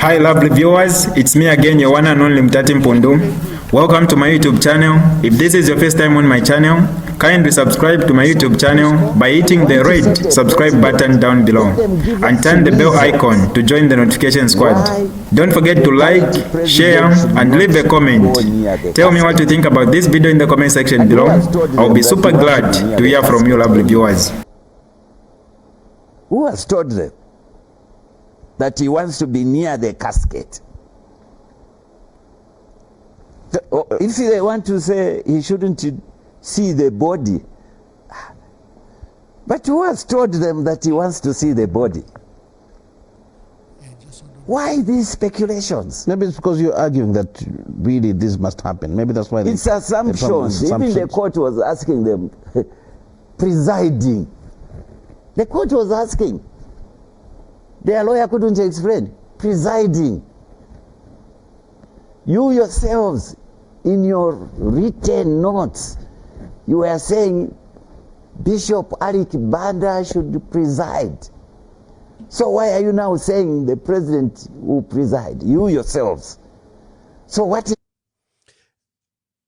Hi lovely viewers, it's me again, your one and only Mutati Mpundu. Welcome to my YouTube channel. If this is your first time on my channel, kindly subscribe to my YouTube channel by hitting the red subscribe button down below and turn the bell icon to join the notification squad. Don't forget to like, share and leave a comment. Tell me what you think about this video in the comment section below. I'll be super glad to hear from you lovely viewers. Who has told them that he wants to be near the casket? If they want to say he shouldn't see the body, but who has told them that he wants to see the body? Why these speculations? Maybe it's because you're arguing that really this must happen. Maybe that's why it's assumptions. Even the court was asking them, presiding. The court was asking. Their lawyer couldn't explain. Presiding. You yourselves, in your written notes, you were saying Bishop Arik Banda should preside. So why are you now saying the president will preside? You yourselves. So what is...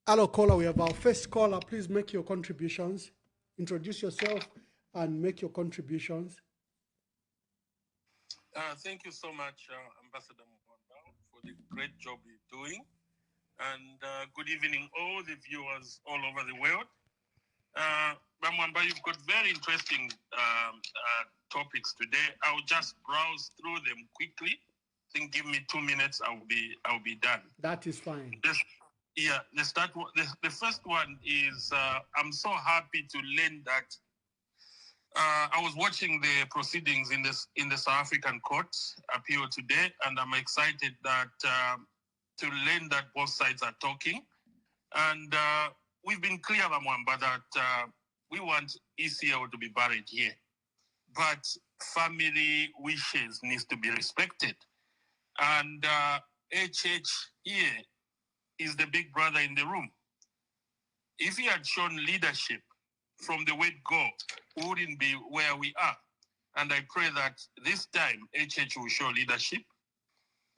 Hello caller, we have our first caller. Please make your contributions. Introduce yourself and make your contributions. Thank you so much, Ambassador Mpundu, for the great job you're doing. And good evening, all the viewers all over the world. Bamwamba, you've got very interesting topics today. I'll just browse through them quickly. I think give me 2 minutes, I'll be done. That is fine. The first one is I'm so happy to learn that I was watching the proceedings in the South African court appeal today, and I'm excited that to learn that both sides are talking. And we've been clear, Bamwamba, that we want ECL to be buried here, but family wishes needs to be respected. And HH here is the big brother in the room. If he had shown leadership from the word go, we wouldn't be where we are. And I pray that this time HH will show leadership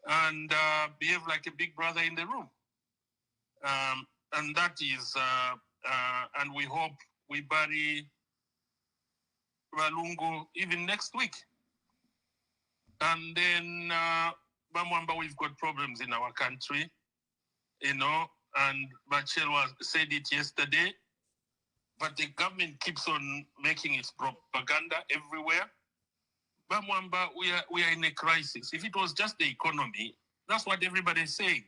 and behave like a big brother in the room. And that is, and we hope we bury Lungu even next week. And then, Bamwamba, we've got problems in our country, you know, and Bachelwa said it yesterday, but the government keeps on making its propaganda everywhere. Bamwamba, we are in a crisis. If it was just the economy, that's what everybody's saying.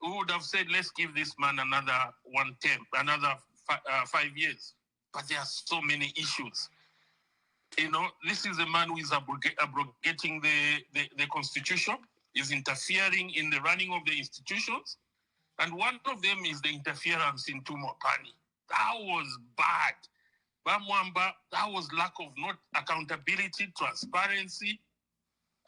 We would have said, let's give this man another 1 term, another 5 years. But there are so many issues. You know, this is a man who is abrogating the constitution, is interfering in the running of the institutions. And one of them is the interference into Mopani. That was bad. Bamwamba, that was lack of not accountability, transparency.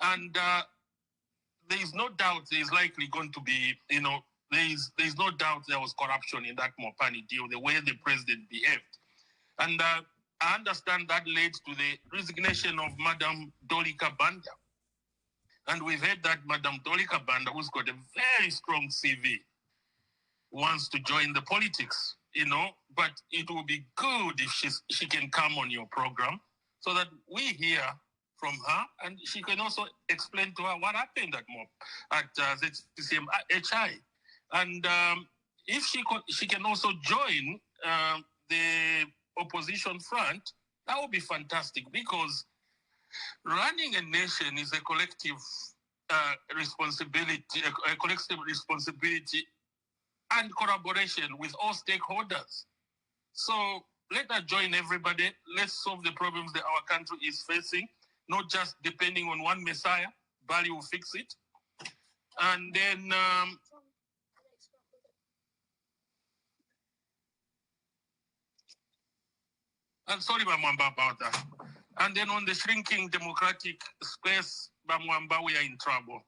And there is no doubt there is likely going to be, you know, there is no doubt there was corruption in that Mopani deal, the way the president behaved. And I understand that led to the resignation of Madam Dolika Banda. And we've heard that Madam Dolika Banda, who's got a very strong CV, wants to join the politics, you know, but it will be good if she can come on your program so that we hear from her and she can also explain to her what happened at ZCCM HI. And if she can also join the opposition front, that would be fantastic, because running a nation is a collective responsibility, a collective responsibility and collaboration with all stakeholders. So let us join everybody. Let's solve the problems that our country is facing, not just depending on one messiah. Bali will fix it. And then I'm sorry, Bamwamba, about that. And then on the shrinking democratic space, Bamwamba, we are in trouble.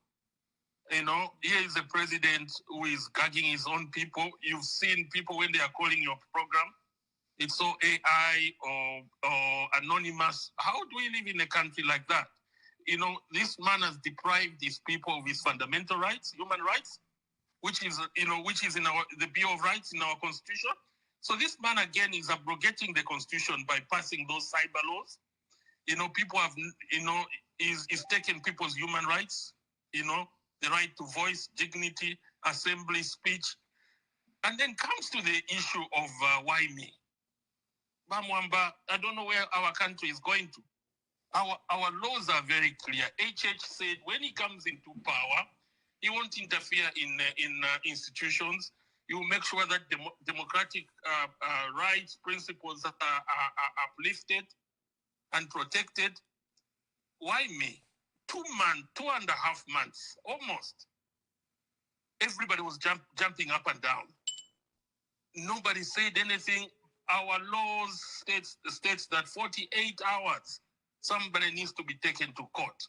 You know, here is a president who is gagging his own people. You've seen people when they are calling your program, it's so AI or anonymous. How do we live in a country like that? this man has deprived these people of his fundamental rights, human rights, which is in the Bill of Rights in our Constitution. So this man again is abrogating the Constitution by passing those cyber laws. People have, is taking people's human rights, the right to voice, dignity, assembly, speech, and then comes to the issue of Wimi. Bamwamba, I don't know where our country is going to. Our laws are very clear. HH said when he comes into power, he won't interfere in institutions. He will make sure that democratic rights, principles are uplifted and protected. Why me? 2.5 months, almost. Everybody was jumping up and down. Nobody said anything. Our laws states that 48 hours, somebody needs to be taken to court.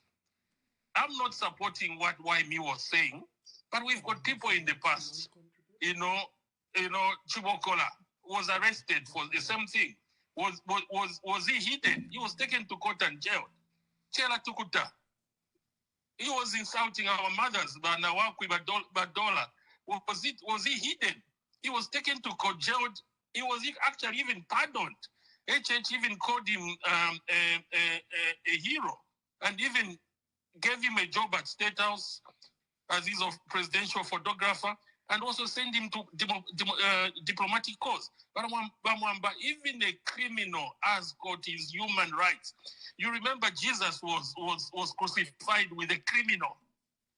I'm not supporting what Wimi was saying, but we've got people in the past. Chibokola was arrested for the same thing. Was he hidden? He was taken to court and jailed. Chela Tukuta. He was insulting our mothers, Badola. Was he hidden? He was taken to court, jailed. He was actually even pardoned. HH even called him a hero and even gave him a job at State House as his presidential photographer and also sent him to diplomatic cause. But even a criminal has got his human rights. You remember Jesus was crucified with a criminal.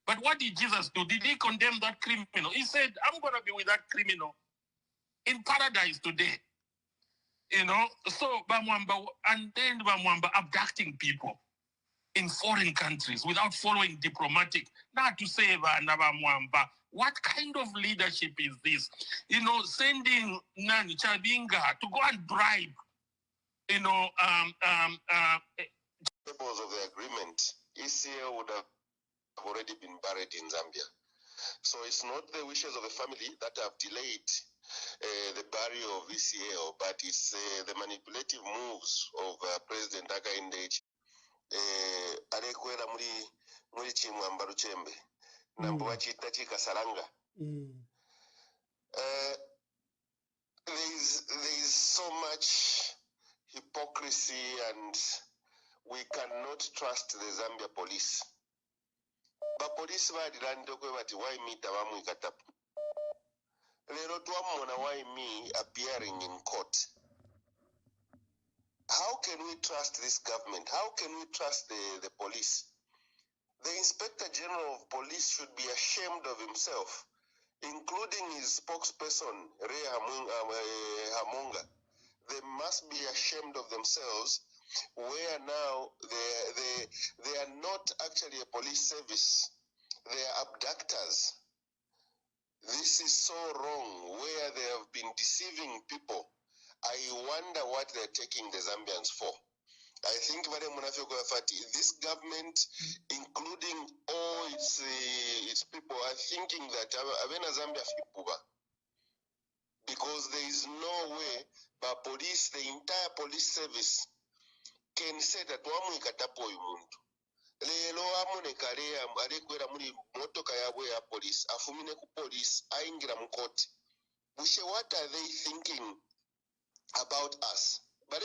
But what did Jesus do? Did he condemn that criminal? He said, I'm going to be with that criminal in paradise today. So Bamwamba, and then Bamwamba abducting people in foreign countries without following diplomatic. Not to say Bamwamba, what kind of leadership is this? Sending Nani Chabinga to go and bribe, Purpose of the agreement, ECL would have already been buried in Zambia. So it's not the wishes of the family that have delayed the burial of ECL, but it's the manipulative moves of President Hakainde alekwera muri chimwamba ruchembe nambo wachita chikasalanga. There is so much hypocrisy, and we cannot trust the Zambia police. But police badilando kwe bati Wimi tabamu ikatapu. Lero twamona Wimi appearing in court. How can we trust this government? How can we trust the police? The Inspector General of Police should be ashamed of himself, including his spokesperson, Hamonga. They must be ashamed of themselves, where now they are not actually a police service. They are abductors. This is so wrong, where they have been deceiving people. I wonder what they're taking the Zambians for. I think this government, including all its people, are thinking that Zambia because there is no way the entire police service can say that lelo amonekale alekwera muri motoka yabwe ya police afumine ku police aingira mu court. Bushe, what are they thinking about us? I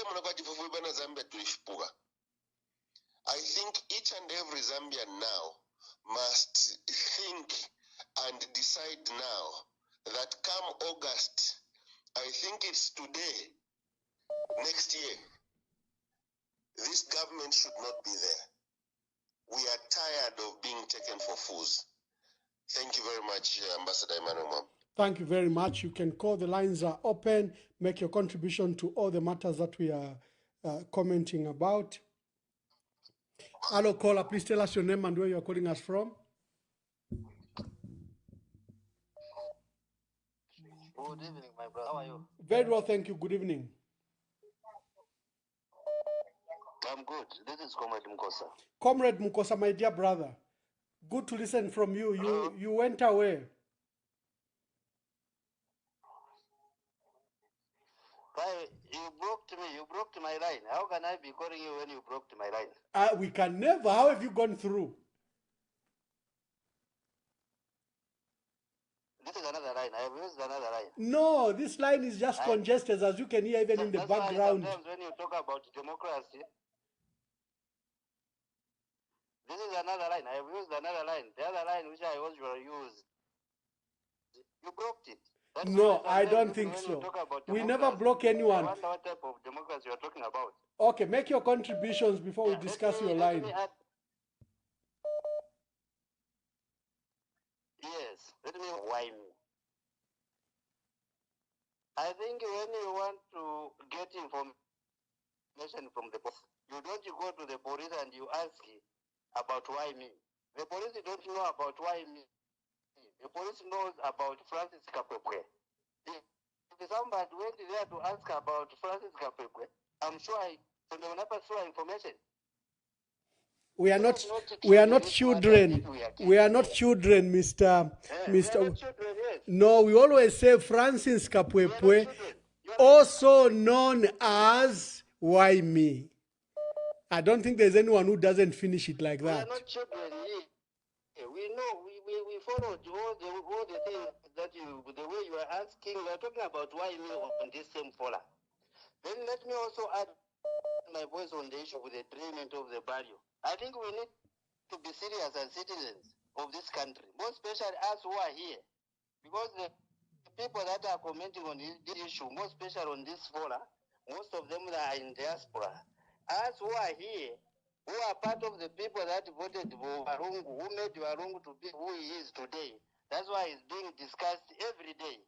think each and every Zambian now must think and decide now that come August, I think it's today, next year, this government should not be there. We are tired of being taken for fools. Thank you very much, Ambassador Emmanuel. Thank you very much. You can call. The lines are open. Make your contribution to all the matters that we are commenting about. Hello, caller. Please tell us your name and where you are calling us from. Good evening, my brother. How are you? Very well, thank you. Good evening. I'm good. This is Comrade Mukosa. Comrade Mukosa, my dear brother. Good to listen from you. You went away. You broke me. You broke my line. How can I be calling you when you broke my line? We can never. How have you gone through? This is another line. I have used another line. No, this line is just congested, as you can hear even in the That's background. why sometimes when you talk about democracy, this is another line. I have used another line. The other line which I was used, you broke it. That's No, why I don't when think you so. talk about We never democracy, block anyone. I wonder what type of democracy you are talking about. Okay, make your contributions before we discuss your line. Yes, let me why me. I think when you want to get information from the police, you don't go to the police and you ask about why me. The police don't know about why me. The police knows about Francis Kapekwe. If somebody went there to ask about Francis Kapekwe, I'm sure they will never show information. We are not children. We are not children, Mr. Mr. Children, yes. No, we always say Francis Kapwepwe, also known as Why Me. I don't think there's anyone who doesn't finish it like We are that. not children. We know. We followed all the things that the way you are asking. We are talking about why me on this same follow. Then let me also add my voice on the issue with the treatment of the barrio. I think we need to be serious as citizens of this country, more especially us who are here, because the people that are commenting on this issue, more especially on this fora, most of them are in diaspora. Us who are here, who are part of the people that voted for Lungu, who made Lungu to be who he is today. That's why it's being discussed every day.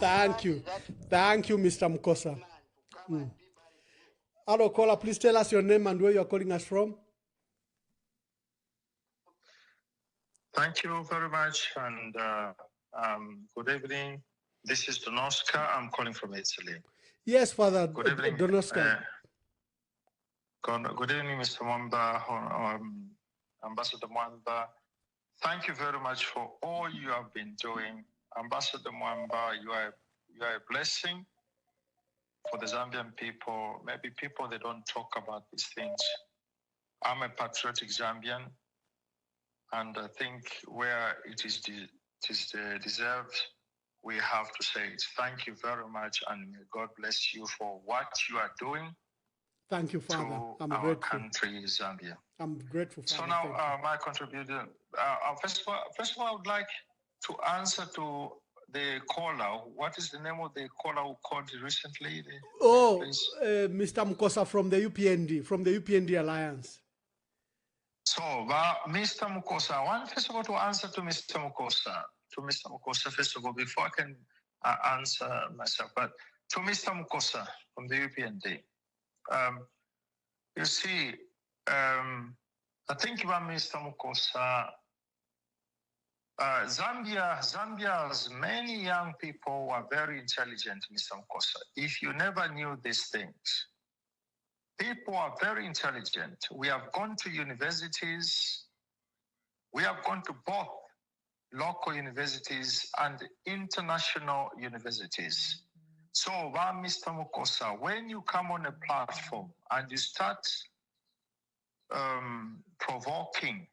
Thank you. Thank you, Mr. Mukosa. Hello, caller. Please tell us your name and where you're calling us from. Thank you very much, and good evening. This is Donoska. I'm calling from Italy. Yes, Father. Good evening, Donoska. Good evening, Mr. Mwamba, Ambassador Mwamba. Thank you very much for all you have been doing. Ambassador Mwamba, you are a blessing for the Zambian people. Maybe people, they don't talk about these things. I'm a patriotic Zambian, and I think where it is deserved, we have to say it. Thank you very much, and may God bless you for what you are doing. Thank you, Father. To I'm our grateful. country, Zambia. I'm grateful, Father. So now, my contribution. First of all, I would like to answer to the caller. What is the name of the caller who called recently? Mr. Mukosa from the UPND Alliance. So, Mr. Mukosa, I want first of all to answer to Mr. Mukosa. First of all, before I can answer myself, but to Mr. Mukosa from the UPND. You see, I think about Mr. Mukosa, Zambia's many young people are very intelligent, Mr. Mukosa. If you never knew these things, people are very intelligent. We have gone to universities. We have gone to both local universities and international universities. So, Mr. Mukosa, when you come on a platform and you start provoking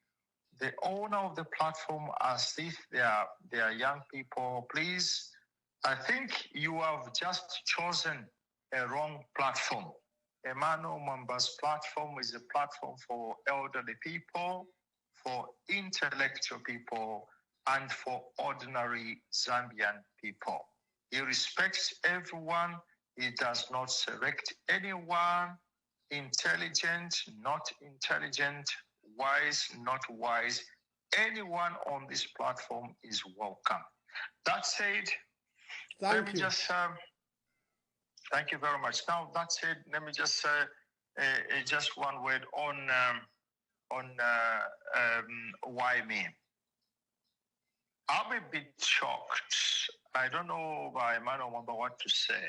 the owner of the platform as if they are young people, please, I think you have just chosen a wrong platform. Emmanuel Mwamba's platform is a platform for elderly people, for intellectual people, and for ordinary Zambian people. He respects everyone. He does not select anyone, intelligent, not intelligent, wise, not wise. Anyone on this platform is welcome. That said, thank you very much. Now, that said, let me just say just one word on why me. I'm a bit shocked. I don't know by Emmanuel Mwamba what to say.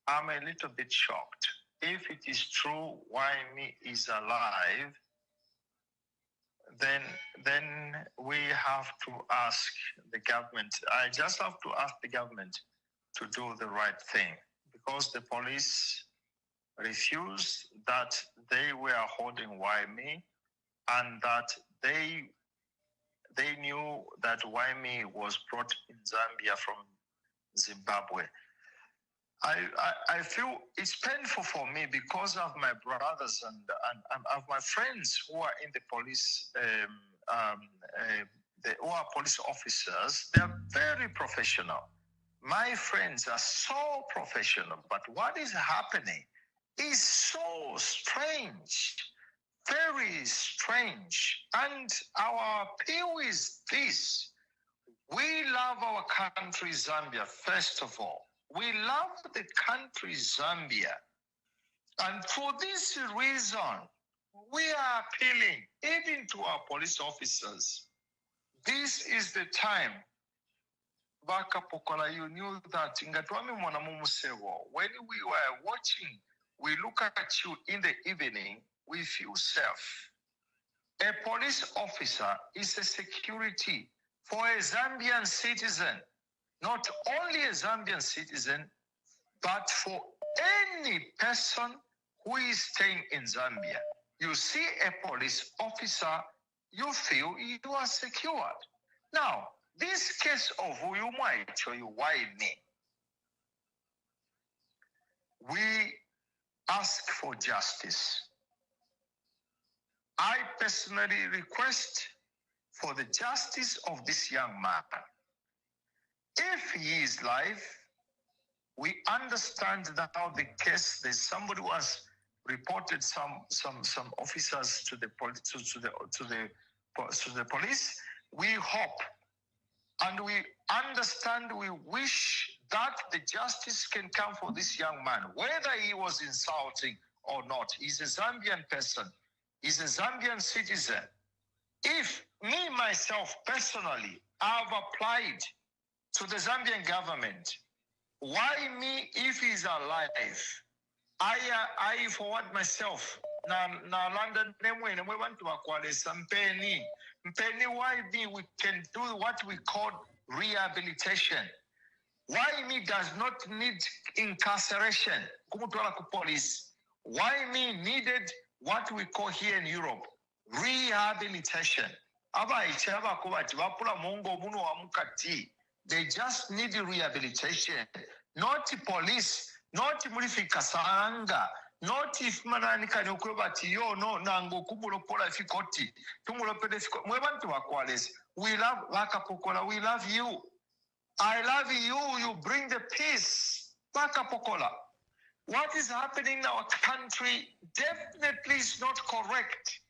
I'm a little bit shocked. If it is true Wimi is alive, then we have to ask the government. I just have to ask the government to do the right thing, because the police refused that they were holding Wimi and that they knew that Wimi was brought in Zambia from Zimbabwe. I feel it's painful for me because of my brothers and of my friends who are in the police, who are police officers. They're very professional. My friends are so professional, but what is happening is so strange, very strange. And our appeal is this: we love our country, Zambia, first of all. We love the country, Zambia. And for this reason, we are appealing even to our police officers. This is the time. Bakapokola, you knew that when we were watching, we look at you in the evening, we feel safe. A police officer is a security for a Zambian citizen. Not only a Zambian citizen, but for any person who is staying in Zambia. You see a police officer, you feel you are secured. Now, this case of Wimi, we ask for justice. I personally request for the justice of this young man. If he is alive, we understand that how the case, there's somebody who has reported some officers to the police. We hope and we understand, we wish that the justice can come for this young man, whether he was insulting or not. He's a Zambian person. He's a Zambian citizen. If me, myself, personally, I've applied to the Zambian government, why me if he's alive? I forward myself. Na London, we want to acquire some penny. Why me? We can do what we call rehabilitation. Why me does not need incarceration? Police. Why me needed what we call here in Europe rehabilitation. They just need rehabilitation, not police, not mulifikasanga, not if manani kanyokubati yo no nango kumulopola fikoti, tumulopede fikoti. Mwebantu wakwales. We love Wakapokola. We love you. I love you. You bring the peace. Wakapokola. What is happening in our country definitely is not correct.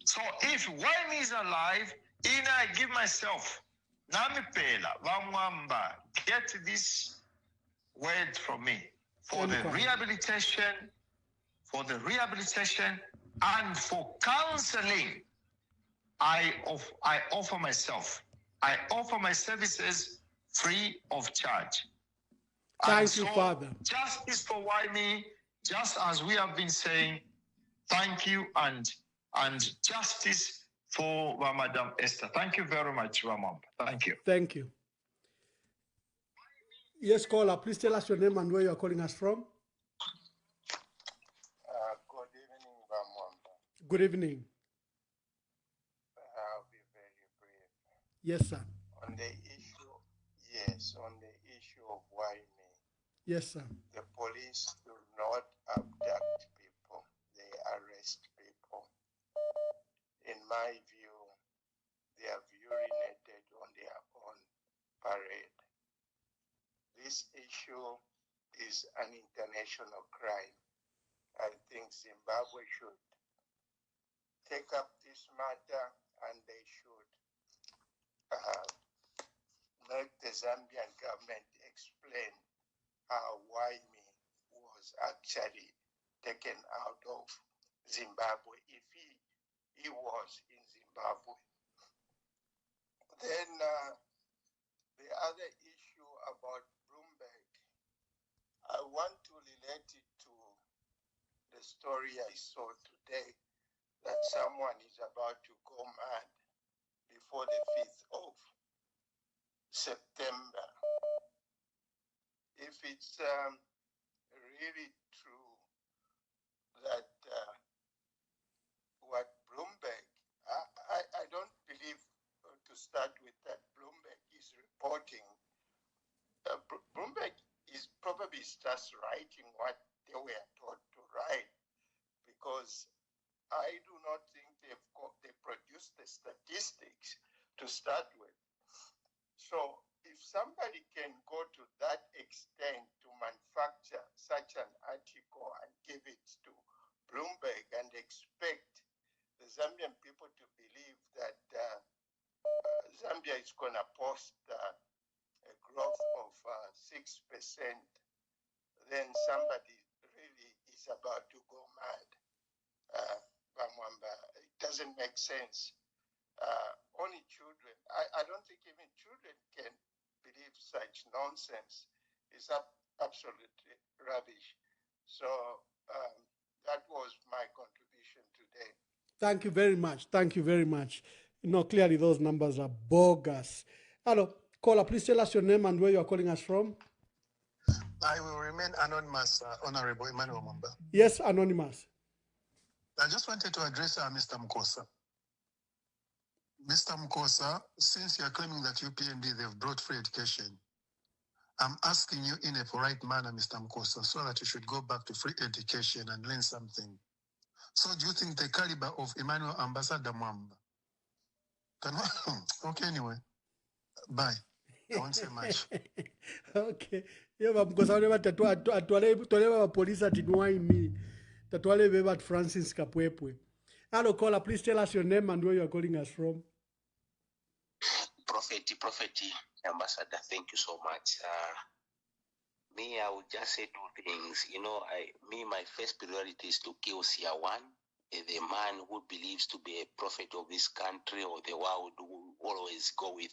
So if Wimi is alive, I give myself, Namipela, Vamwamba, get this word from me for the rehabilitation, and for counseling. I offer myself. I offer my services free of charge. Thank you, Father. Justice for Wimi, just as we have been saying, thank you, and justice for Madam Esther. Thank you very much, Ramam. Thank you. Thank you. Yes, caller, please tell us your name and where you are calling us from. Good evening, Ramam. Good evening. I'll be very brief. Yes, sir. On the issue of Wimi. Yes, sir. The police do not abduct people; they arrest people. In my view, they have urinated on their own parade. This issue is an international crime. I think Zimbabwe should take up this matter, and they should make the Zambian government explain how Wimi was actually taken out of Zimbabwe, if he was in Zimbabwe. Then the other issue about Bloomberg, I want to relate it to the story I saw today that someone is about to go mad before the 5th of September. If it's really true that what Bloomberg, I don't believe, to start with, that Bloomberg is reporting. Bloomberg is probably just writing what they were taught to write, because I do not think they produced the statistics to start with. So if somebody can go to that extent to manufacture such an article and give it to Bloomberg and expect the Zambian people to believe that Zambia is going to post a growth of 6%, then somebody really is about to go mad. It doesn't make sense. Only children, I don't think even children can believe such nonsense. It's absolutely rubbish. So that was my contribution today. Thank you very much. Thank you very much. Clearly those numbers are bogus. Hello, caller, please tell us your name and where you are calling us from. I will remain anonymous, Honorable Emmanuel Mumba. Yes, anonymous. I just wanted to address Mr. Mkosa. Mr. Mkosa, since you are claiming that UPND, they've brought free education, I'm asking you in a polite manner, Mr. Mkosa, so that you should go back to free education and learn something. So do you think the caliber of Emmanuel Ambassador Mwamba can... Okay, anyway. Bye. I won't say much. Okay. Yeah, because I never told police at Wimi. Tatwale Bebat Francis Kapwepwe. Hello, caller, please tell us your name and where you are calling us from. Prophet, Ambassador, thank you so much. Me, I would just say two things. My first priority is to kill Siawan, the man who believes to be a prophet of this country or the world, who always go with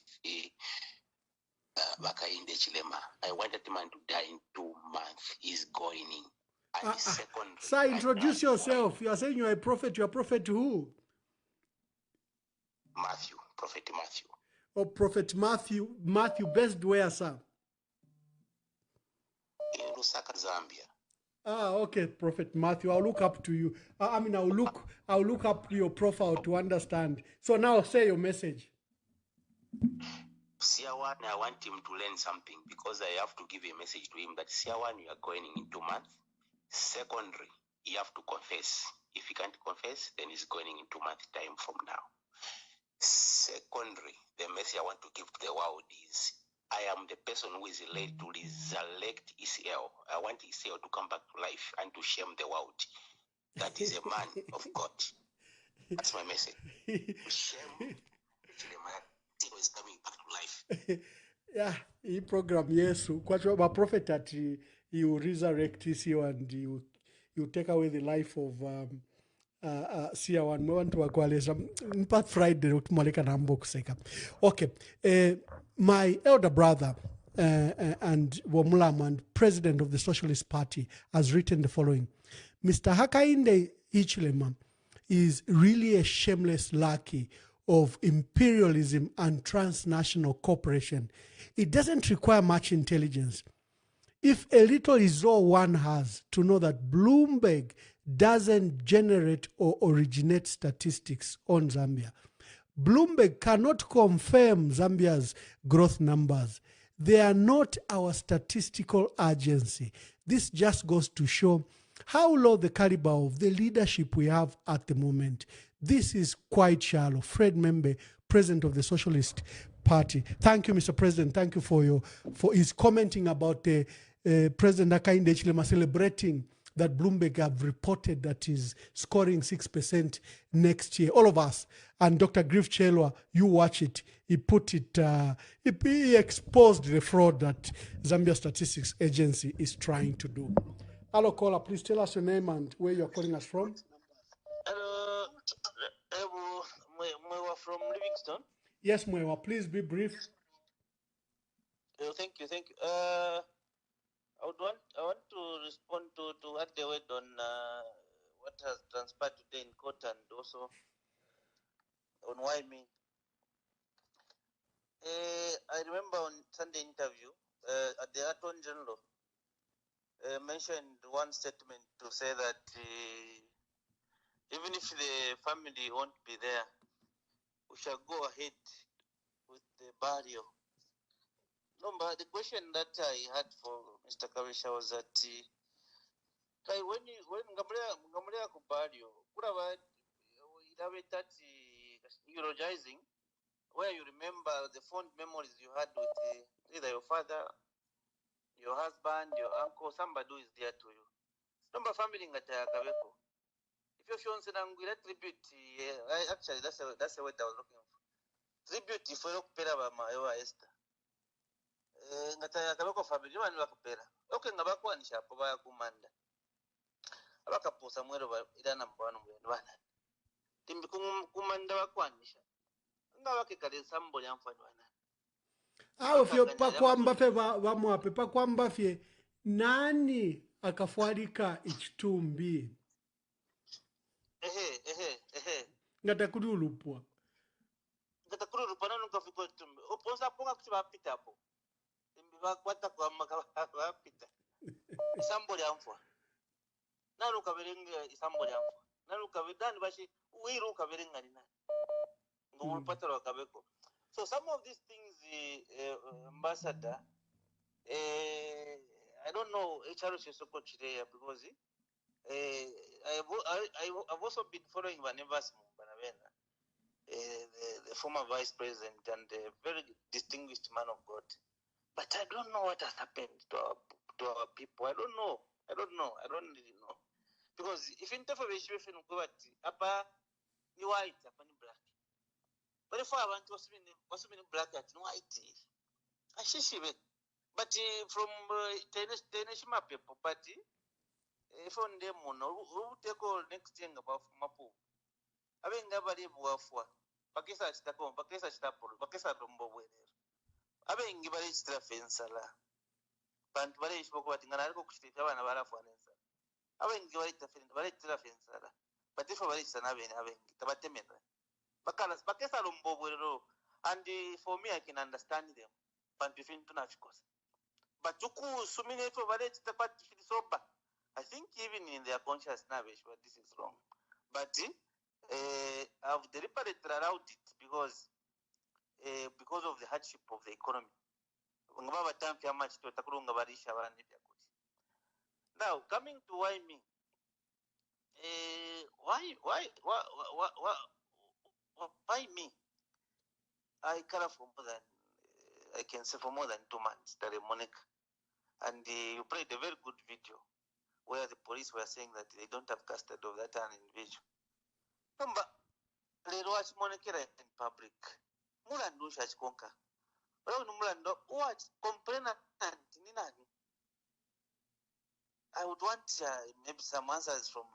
Bakainde Chilema. I want that man to die in 2 months. He's going in. And second, sir, introduce yourself. You are saying you are a prophet. You are a prophet to who? Matthew, Prophet Matthew. Oh, Prophet Matthew. Matthew, best where, sir? In Lusaka, Zambia. Okay, Prophet Matthew. I'll look up to you. I'll look up your profile to understand. So now say your message. Siawan, I want him to learn something because I have to give a message to him that Siawan, you are going in 2 months. Secondary, you have to confess. If he can't confess, then he's going in 2 months' time from now. Secondary, the message I want to give to the world is, I am the person who is led to resurrect ECL. I want ECL to come back to life and to shame the world. That is a man of God. That's my message. To shame the man who is coming back to life. Yeah, he program yes. Kwa prophet that he will resurrect ECL and he will take away the life of Siawan. Want to akwaleza Impact Friday utumaleka na mbo kuseka. Okay, my elder brother and Wamulaman, president of the Socialist Party, has written the following: Mr. Hakainde Hichilema is really a shameless lackey of imperialism and transnational cooperation. It doesn't require much intelligence. If a little is all one has to know that Bloomberg doesn't generate or originate statistics on Zambia. Bloomberg cannot confirm Zambia's growth numbers. They are not our statistical agency. This just goes to show how low the caliber of the leadership we have at the moment. This is quite shallow. Fred Membe, president of the Socialist Party. Thank you, Mr. President. Thank you for his commenting about the President Hakainde Hichilema celebrating that Bloomberg have reported that is scoring 6% next year. All of us. And Dr. Griff Chelwa, you watch it. He put it, he exposed the fraud that Zambia Statistics Agency is trying to do. Hello, caller. Please tell us your name and where you're calling us from. Hello, Mwewa from Livingston. Yes, Mwewa. Please be brief. Thank you. I want to respond to what they went on what has transpired today in court and also on Wimi. I remember on Sunday interview at the Attorney General, mentioned one statement to say that even if the family won't be there, we shall go ahead with the burial. No, but the question that I had for Mr. Karisha was that when Ngamulea Kubadio, could have that eulogizing, where you remember the fond memories you had with either your father, your husband, your uncle, somebody who is there to you. Number family ngata kabeko. If you're showing that tribute, actually that's the word I was looking for. Tribute for kupera ba maewa Esther. Ngata kabeko family wani bakupera. Okay ngabako anisha hapo baya kumanda. Abakaposa mwero ila namba 1 mu bana. Timbi kumanda bakwanisha. Ngabake kale sambo yamfani wana. Au fyo pakwamba fe bamwape pakwamba fye nani akafuarika ichitumbi ngatakudulupwa nanu kafiko tumbi oposa ponga kuti vapita po imbi vakwata kwamaka vapita isambo lyamfwa nanu kaverenga isambo lyamfwa nanu kavedani vashi uiru kaverenga nina ngomulupatalo wakaveko. So some of these things, Ambassador, I don't know HR Shisoko today because I've also been following Vanevas Mbanavena, the former vice president and a very distinguished man of God. But I don't know what has happened to our people. I don't really know. Because if in Tafavation Apa you white, apa ni black. But if I want to was black at white, I see it. But from Teneshima people, but if on them who take all next thing about Mapu. I mean, never live for Pakistan, Pakistan, Pakistan, I mean, give a extra fence. But what is spoke about in another state of Anavara for an answer. I mean, give a fence. But if I was having Tabatemena. Bakalas Pakistan and for me I can understand them. But different to Nachkos. But Tuku Sumine for Valet Soba. I think even in their conscious knowledge, but this is wrong. But I've deliberately allowed it because of the hardship of the economy. Now coming to Wimi, why me? I care for more than I can say for more than 2 months, Monica. And you played a very good video where the police were saying that they don't have custody of that individual. Number they watch Monica in public. Mulando Shachkonka. Mulando watch complain Ninani. I would want maybe some answers from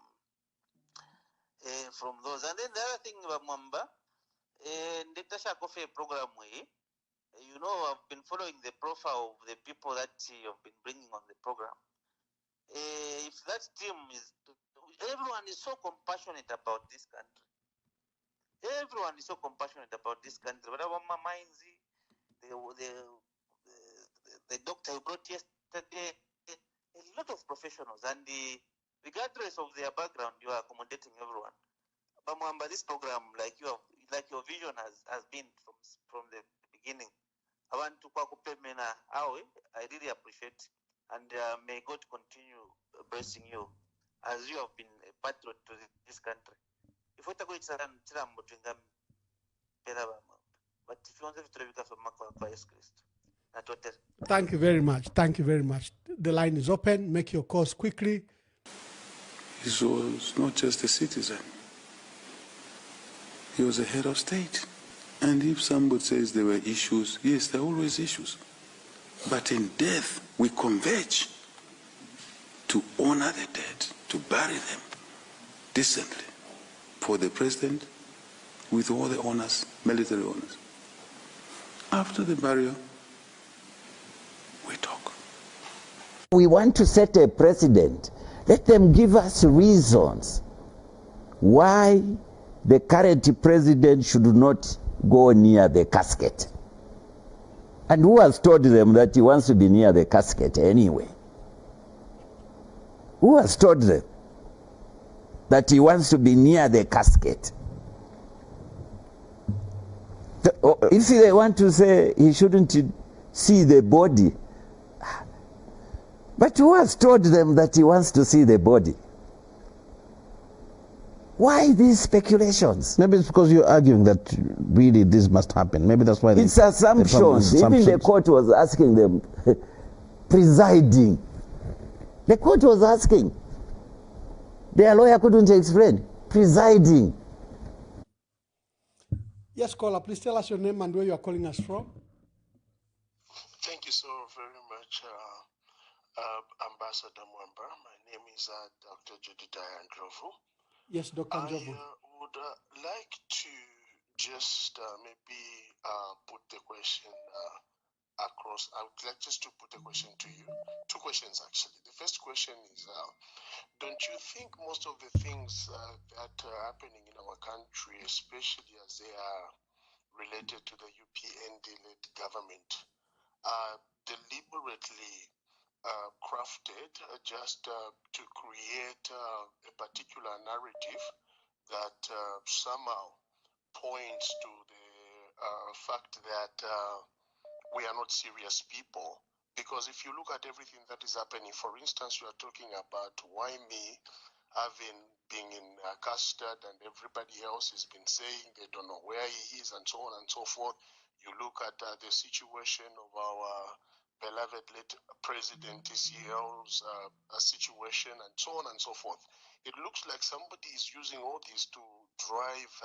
those. And then the other thing about Mamba, the Tasha Coffee program way, you know, I've been following the profile of the people that you have been bringing on the program. If that team is, everyone is so compassionate about this country. Everyone is so compassionate about this country. But our minds, the doctor who brought yesterday, a lot of professionals, and regardless of their background, you are accommodating everyone. But this program, like your vision has been from the beginning. I want to I really appreciate, and may God continue blessing you as you have been a patriot to this country. If we go to but if you want to Thank you very much. Thank you very much. The line is open. Make your calls quickly. He was not just a citizen. He was a head of state. And if somebody says there were issues, yes, there are always issues. But in death, we converge to honor the dead, to bury them decently for the president with all the honors, military honors. After the burial, we talk. We want to set a precedent. Let them give us reasons why the current president should not go near the casket. And who has told them that he wants to be near the casket anyway? Who has told them that he wants to be near the casket? If they want to say he shouldn't see the body, but who has told them that he wants to see the body? Why these speculations? Maybe it's because you're arguing that really this must happen. Maybe that's why it's assumptions. Even the court was asking them, presiding. The court was asking. Their lawyer couldn't explain. Presiding. Yes, caller, please tell us your name and where you are calling us from. Thank you so very much, Ambassador Mwamba. My name is Dr. Jedidiah Ndlovu. Yes, Dr. Ndlovu. I would like to just maybe put the question across. I would like just to put a question to you. Two questions, actually. The first question is, don't you think most of the things that are happening in our country, especially as they are related to the UPND-led government, are deliberately crafted just to create a particular narrative that somehow points to the fact that we are not serious people? Because if you look at everything that is happening, for instance, you are talking about Wimi having been in custody and everybody else has been saying they don't know where he is and so on and so forth. You look at the situation of our beloved late President ECL's situation and so on and so forth. It looks like somebody is using all this to drive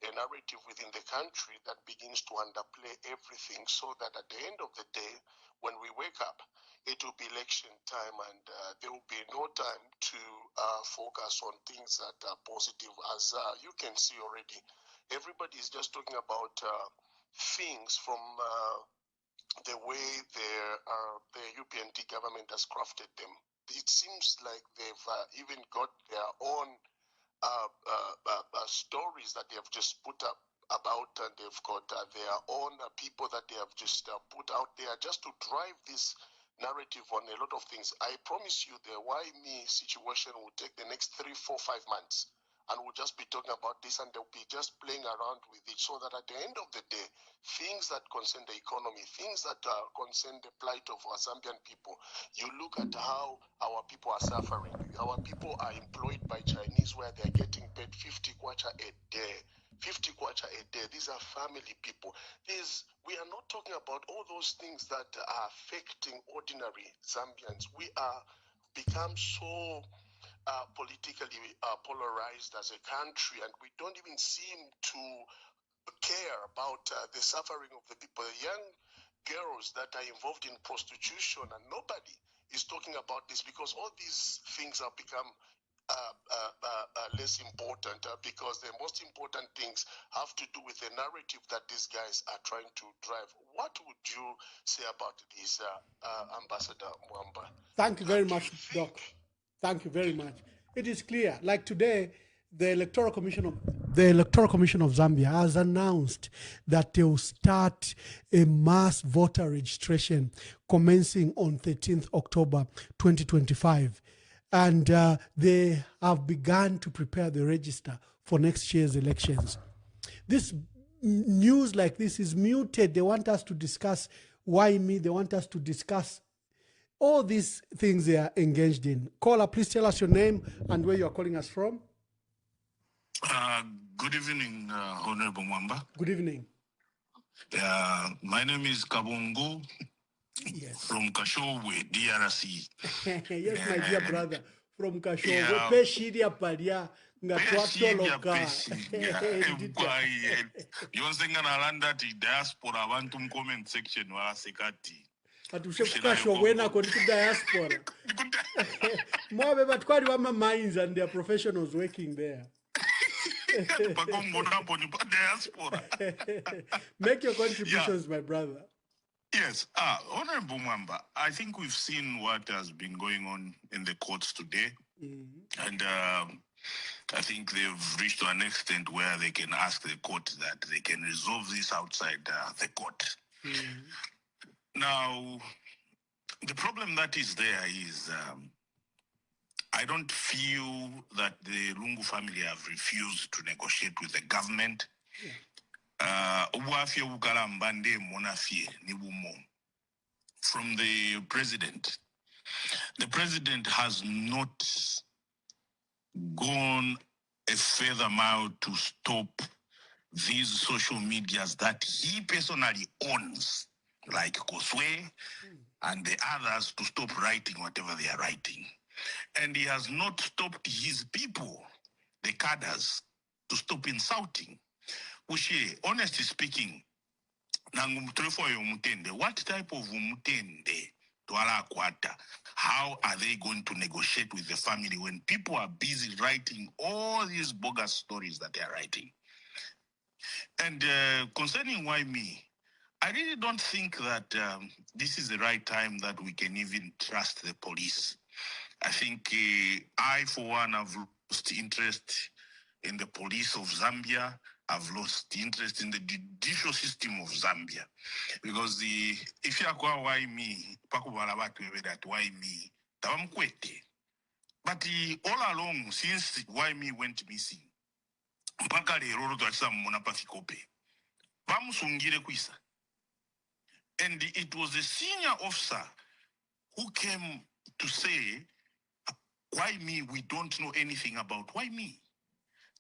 a narrative within the country that begins to underplay everything, so that at the end of the day, when we wake up, it will be election time and there will be no time to focus on things that are positive. As you can see already, everybody is just talking about things from the way the UPND government has crafted them. It seems like they've even got their own stories that they have just put up about, and they've got their own people that they have just put out there just to drive this narrative on a lot of things. I promise you the Wimi situation will take the next 3, 4, 5 months, and we'll just be talking about this, and they'll be just playing around with it, so that at the end of the day, things that concern the economy, things that concern the plight of our Zambian people, you look at how our people are suffering. Our people are employed by Chinese where they're getting paid 50 kwacha a day. 50 kwacha a day. These are family people. We are not talking about all those things that are affecting ordinary Zambians. We are become so politically polarized as a country, and we don't even seem to care about the suffering of the people. The young girls that are involved in prostitution, and nobody is talking about this, because all these things have become less important, because the most important things have to do with the narrative that these guys are trying to drive. What would you say about this, Ambassador Mwamba? Thank you very much, Doc. Thank you very much. It is clear. Like today, the Electoral Commission of Zambia has announced that they will start a mass voter registration commencing on 13th October 2025. And they have begun to prepare the register for next year's elections. This news like this is muted. They want us to discuss why me. They want us to discuss all these things they are engaged in. Caller, please tell us your name and where you are calling us from. Good evening, Honorable Mwamba. Good evening. My name is Kabungu. Yes. From Kashowe, DRC. Yes, my dear brother. From Kashowe. Peshiria palia. Peshiria. Yonsenga nalanda ti diaspora abantu comment section wala sekati. Atushefika Showena koni ku diaspora. Mwabe batwali wama mines and their professionals working there. Make your contributions, my brother. Yes, Honorable Mwamba, I think we've seen what has been going on in the courts today. And I think they've reached to an extent where they can ask the court that they can resolve this outside the court. Now, the problem that is there is I don't feel that the Lungu family have refused to negotiate with the government. From the president. The president has not gone a further mile to stop these social medias that he personally owns, like Koswe and the others, to stop writing whatever they are writing. And he has not stopped his people, the cadres, to stop insulting. Which, honestly speaking, what type of umutende? How are they going to negotiate with the family when people are busy writing all these bogus stories that they are writing? And concerning Wimi, I really don't think that this is the right time that we can even trust the police. I think I, for one, have lost interest in the police of Zambia. I've lost interest in the judicial system of Zambia. Because if you are why me, that why me, but all along, since why me went missing, and it was a senior officer who came to say, why me? We don't know anything about why me.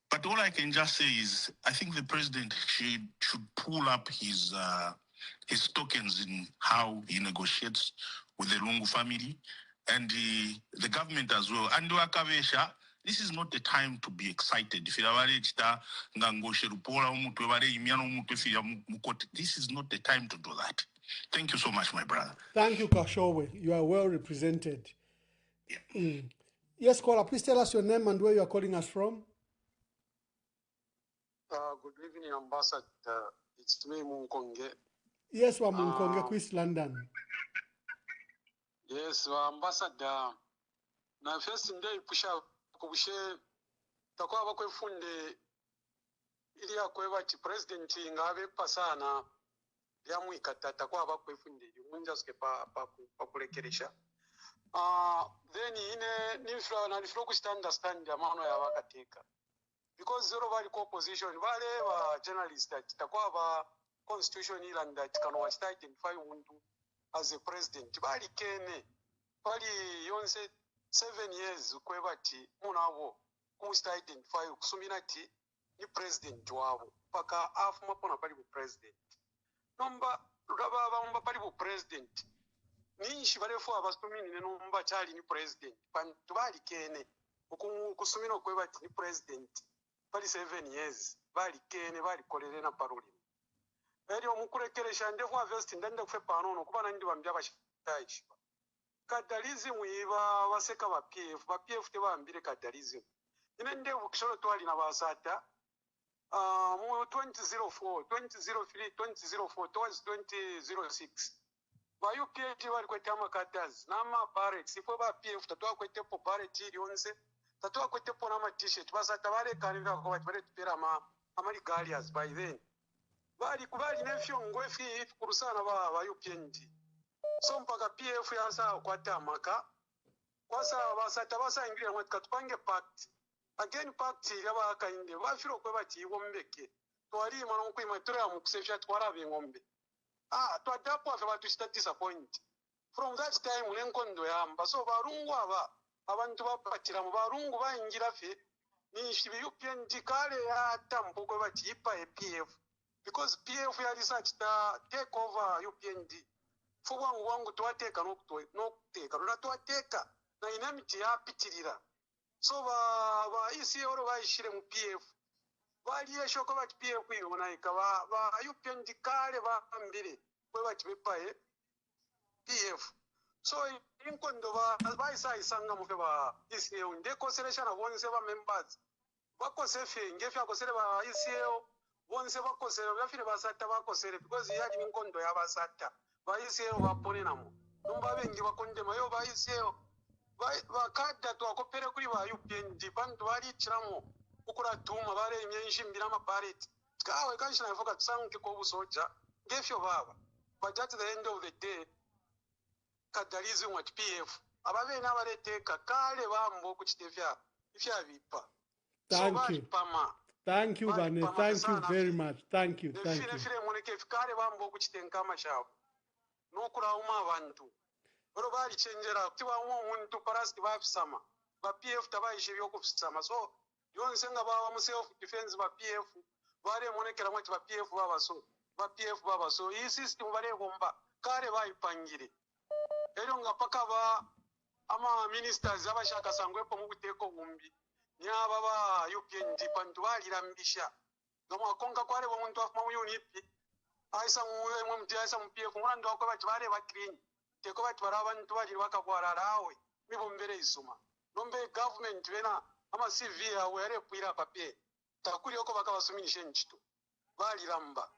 But all I can just say is, I think the president should pull up his tokens in how he negotiates with the Lungu family and the government as well. And this is not the time to be excited. This is not the time to do that. Thank you so much, my brother. Thank you, Kashowe. You are well represented. Yeah. Yes, caller, please tell us your name and where you are calling us from. Good evening, Ambassador. It's me, Munkonge. Yes, wa Munkonge, East London. Yes, Ambassador. Na first day pusha kubushe takwa bakwefunde ili akweba ti president ngabe pasana ya mwikata takwa bakwefunde munja ske pa kulekeresha. Then nifra na nifro ku understand ya mano ya wakateka. Because zero vali opposition vale va journalist takwa ba constitution iland that can watch identify Mpundu as a president vali kene vali yonse 7 years kwebati munavo kumsta identify kusumina ti ni president wabo paka afuma pona pali president nomba raba pali president ninshi balefu abasumini ne nomba chali ni president pantu vali kene kusumina kwebati ni president bali 7 years bali kene bali kolere na paroli eri omukurekeresha ndefu avest ndende kufe panono kuba nandi bambya bashitayishi kadalizi mwiba baseka ba PF te bambire kadalizi ine ndevu kishoro twali na basata mu 2004 2003 2004 towards 2006 ba UPT bali kweta makadazi na ma barracks ifo ba PF tatwa kwete po barracks ilionse tatwa kwete po na ma t-shirt basata bale kanira ko bali tupera amali galias by then bali kubali nefyo ngwefi kurusana ba UPT so mpaka PF yasa kwata maka kwasa basata basa ingire mwe katupange pact again pact yaba kainde bafiro kwe bati wombeke twali mano kwima tura mu kusefya twara bingombe twadapo afa batu sta disappoint from that time lenkondo yamba so barungu aba abantu bapatira mu barungu bayingira fe ni shibi UPND kale ya tambo kwe bati ipa PF because PF ya research ta take over UPND fuwa wangu twateka nokuteka rona twateka na inamiti yapitirira so ba ECL bayishire mu PF bali yeshoko ba PF yona ikaba ba UPND kale bambire kwe bati bepaye PF so inkondo ba isanga mu ba ECL ndeko selekshana bonse ba members bakosefe ngefe akosele ba ECL bonse bakosele bafire basata bakosele because yali inkondo yabasata ba ECL bapone namo numba bengi bakonde mayo ba ECL bakada twakopere kuri ba UPND bantu bali kiramo ukura tuma bare imyenshi mbira mabareti kawe kanshina ifoka tsanke ko busoja ngefyo baba but at the end of the day kadalizi what PF ababe n'abaleteka kale bambo okuchitevya ifya bipa. Thank you. Thank you, Bane. Thank you very much. Thank you. Thank you. File moneke kale bambo okuchitenka amashabo. N'okulauma abantu. Boro bali chenjera kutiwa umuntu parasti bafisama. Ba PF tabayishe byokufisama. So yonse nga bawa mu self defense ba PF bare monekera mwati ba PF baba so iyi system bare bomba kale bayipangire ero nga paka ba ama ministers abashaka sangwepo mu buteko bumbi nyaba ba UPND pantu balirambisha ngamo akonga kwale bo muntu afuma mu unit aisa mu mtiasa mu PF murando wako bati bare ba clean teko bati bara abantu bali bakakwara rawe mibombere isuma nombe government bena ama CV awere kwira papier takuri yoko bakabasuminishe nchito baliramba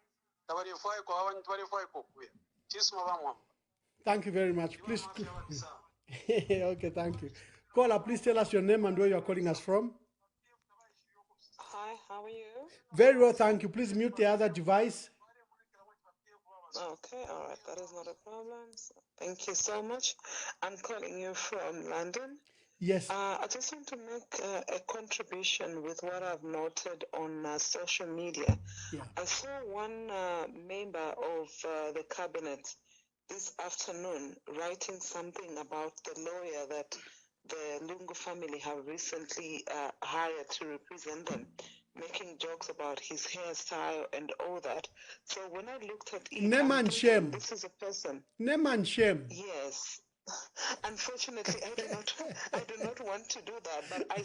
tabarefwaye kwa abantu barefwaye kokuya chisuma bamwamba. Thank you very much. Please. Okay, thank you. Caller, please tell us your name and where you are calling us from. Hi, how are you? Very well, thank you. Please mute the other device. Okay, all right, that is not a problem. So, thank you so much. I'm calling you from London. Yes. I just want to make a contribution with what I've noted on social media. Yeah. I saw one member of the cabinet this afternoon writing something about the lawyer that the Lungu family have recently hired to represent them, making jokes about his hairstyle and all that. So when I looked at it, Name and shame. this is a person. Name and shame. Yes. Unfortunately, I do not want to do that, but I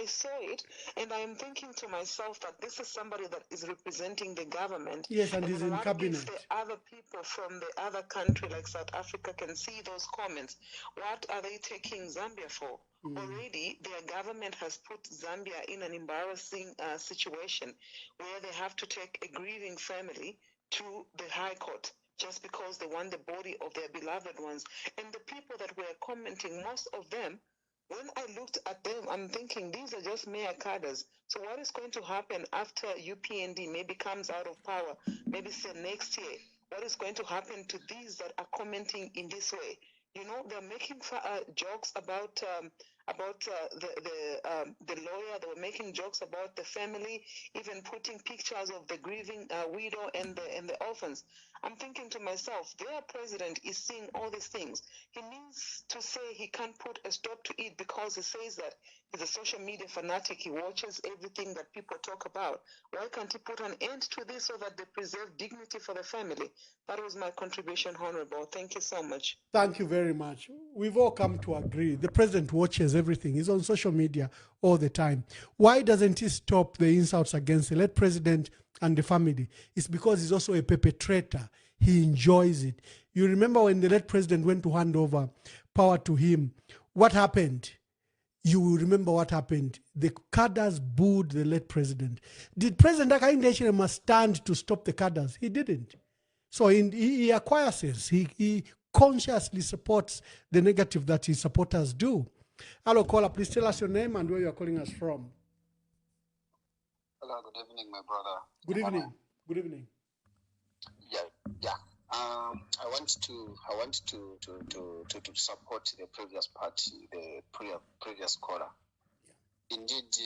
saw it, and I am thinking to myself that this is somebody that is representing the government. Yes, and he's in what cabinet. If the other people from the other country, like South Africa, can see those comments, what are they taking Zambia for? Already, their government has put Zambia in an embarrassing situation where they have to take a grieving family to the High Court just because they want the body of their beloved ones. And the people that were commenting, most of them, when I looked at them, I'm thinking these are just mere cadres. So what is going to happen after UPND maybe comes out of power, maybe say next year? What is going to happen to these that are commenting in this way? You know, they're making jokes about the lawyer. They were making jokes about the family, even putting pictures of the grieving widow and the orphans. I'm thinking to myself, their president is seeing all these things. He needs to say he can't put a stop to it because he says that he's a social media fanatic. He watches everything that people talk about. Why can't he put an end to this so that they preserve dignity for the family? That was my contribution, Honorable. Thank you so much. Thank you very much. We've all come to agree. The president watches everything. He's on social media all the time. Why doesn't he stop the insults against the late president and the family? It's because he's also a perpetrator. He enjoys it. You remember when the late president went to hand over power to him, what happened? You will remember what happened. The cadres booed the late president. Did President Hakainde must stand to stop the cadres? He didn't. So he acquiesces. He consciously supports the negative that his supporters do. Hello, caller. Please tell us your name and where you are calling us from. Hello, good evening, my brother. Good evening. Good evening. Yeah. I want to support the previous party, the previous caller. Indeed,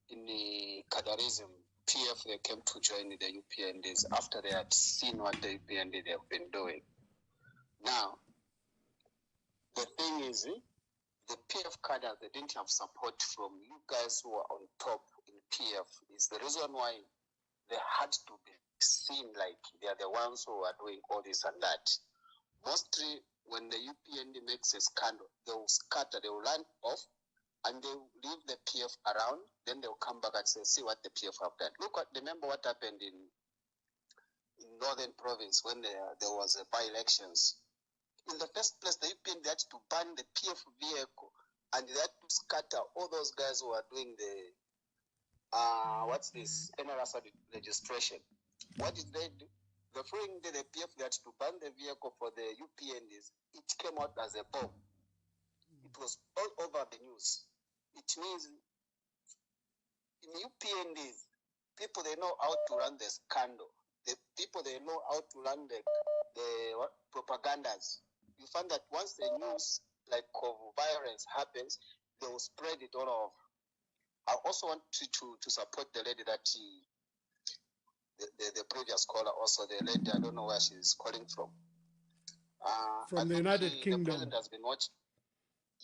in the Kadarism, PF they came to join the UPNDs after they had seen what the UPND they have been doing. Now, the thing is, the PF cadre they didn't have support from you guys who are on top in PF. Is the reason why they had to be seen like they are the ones who are doing all this and that. Mostly when the UPND makes a scandal, they will scatter, they will run off, and they will leave the PF around. Then they will come back and say, see what the PF have done. Remember what happened in Northern Province when there was a by-elections. In the first place, the UPND had to ban the PF vehicle, and they had to scatter all those guys who are doing the NRS registration. What did they do? The following day, the PF had to ban the vehicle for the UPNDs. It came out as a bomb. It was all over the news. It means in UPNDs, people they know how to run the scandal. The people they know how to run the propagandas. You find that once the news like of violence happens, they will spread it all over. I also want to support the lady that the previous caller, also the lady, I don't know where she's calling from. From the United Kingdom. The president has been watching.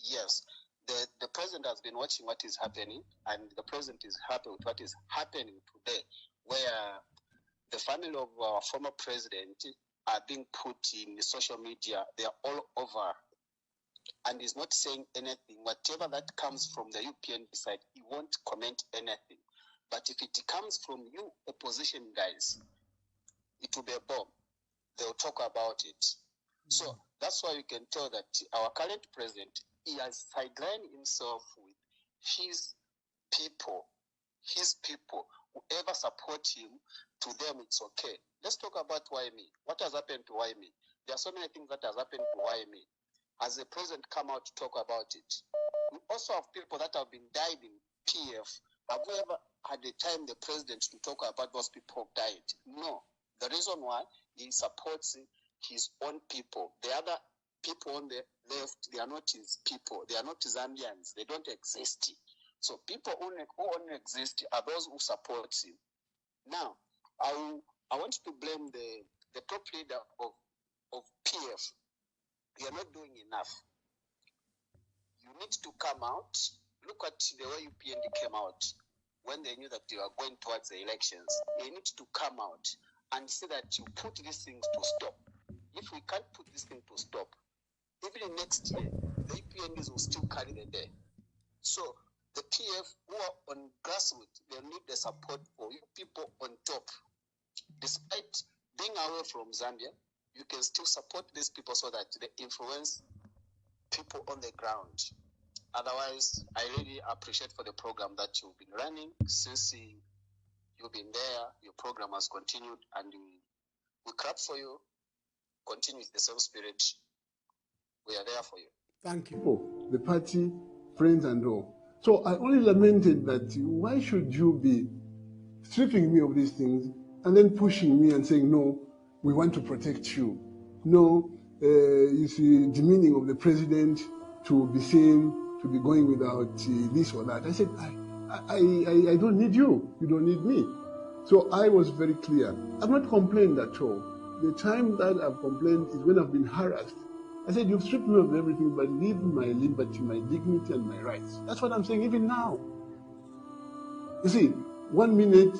Yes, the president has been watching what is happening, and the president is happy with what is happening today, where the family of our former president are being put in the social media. They are all over, and he's not saying anything. Whatever that comes from the UPND side, he won't comment anything. But if it comes from you opposition guys, it will be a bomb. They'll talk about it. So that's why you can tell that our current president, he has sidelined himself with his people. Whoever support him, to them it's okay. Let's talk about Wimi. What has happened to Wimi? There are so many things that has happened to Wimi. Has the president come out to talk about it? We also have people that have been died in PF. Have we ever had the time the president to talk about those people who died? No. The reason why, he supports his own people. The other people on the left, they are not his people. They are not Zambians. They don't exist. So people who only exist are those who support him. Now, I want to blame the top leader of PF. You are not doing enough. You need to come out. Look at the way UPND came out when they knew that they were going towards the elections. They need to come out and say that you put these things to stop. If we can't put this thing to stop, even next year, the UPNDs will still carry the day. So the PF who are on grassroots, they need the support for you people on top. Despite being away from Zambia, you can still support these people so that they influence people on the ground. Otherwise, I really appreciate for the program that you've been running since you've been there. Your program has continued, and we clap for you. Continue with the same spirit. We are there for you. Thank you. Oh, the party, friends and all. So I only lamented that why should you be stripping me of these things and then pushing me and saying, no, we want to protect you. No, you see, demeaning of the president to be seen, to be going without this or that. I said, I don't need you. You don't need me. So I was very clear. I've not complained at all. The time that I've complained is when I've been harassed. I said, you've stripped me of everything, but leave my liberty, my dignity, and my rights. That's what I'm saying even now. You see, 1 minute,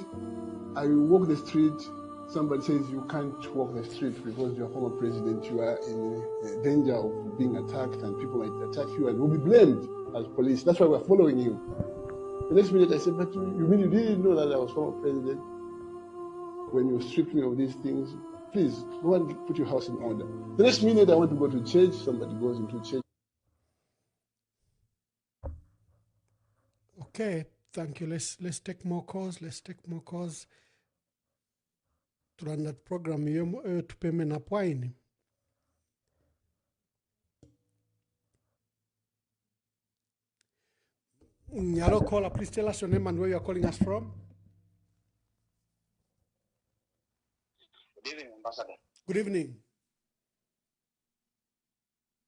I walk the street, somebody says you can't walk the street because you're former president, you are in danger of being attacked and people might attack you and will be blamed as police. That's why we're following you. The next minute I said, but you mean you didn't know that I was former president when you stripped me of these things? Please, go and put your house in order. The next minute I want to go to church, somebody goes into church. Okay, thank you. Let's take more calls. Let's take more calls. To run that program, you to pay me na point. Hello, caller. Please tell us your name and where you are calling us from. Good evening, Ambassador. Good evening.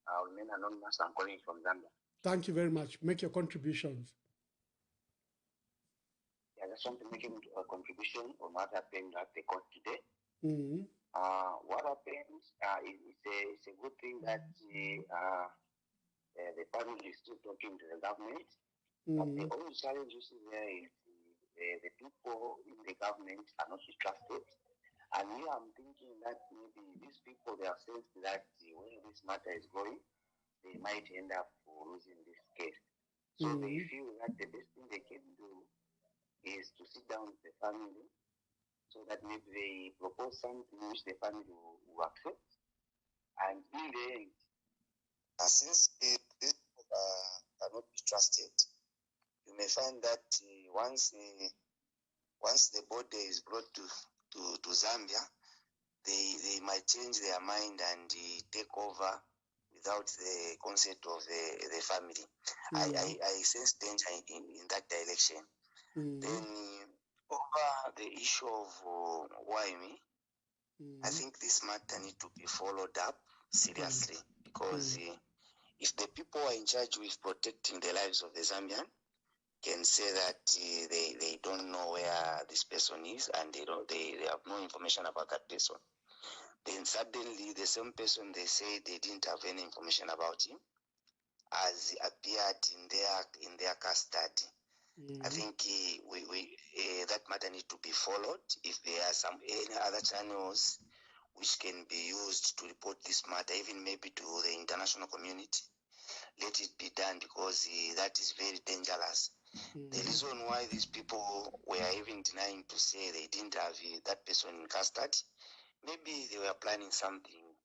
I'll remain anonymous. I'm calling from Zambia. Thank you very much. Make your contributions. Yeah, I just want to make a contribution on what happened at the court today. Mm-hmm. What happened it's a good thing that the family is still talking to the government. But the only challenge you see there is the people in the government are not trusted. And here I'm thinking that maybe these people, they are sensed that when this matter is going, they might end up losing this case. So they feel that the best thing they can do is to sit down with the family so that maybe they propose something which the family will accept. And in the end, since these people cannot be trusted, you may find that once the body is brought to Zambia, they might change their mind and take over without the consent of the family. I sense danger in that direction. Then over the issue of Wimi, I think this matter needs to be followed up seriously because If the people who are in charge with protecting the lives of the Zambian can say that they don't know where this person is and they have no information about that person, then suddenly the same person they say they didn't have any information about him has appeared in their custody. I think that matter need to be followed. If there are any other channels which can be used to report this matter, even maybe to the international community, let it be done, because that is very dangerous. The reason why these people were even denying to say they didn't have that person in custody, maybe they were planning something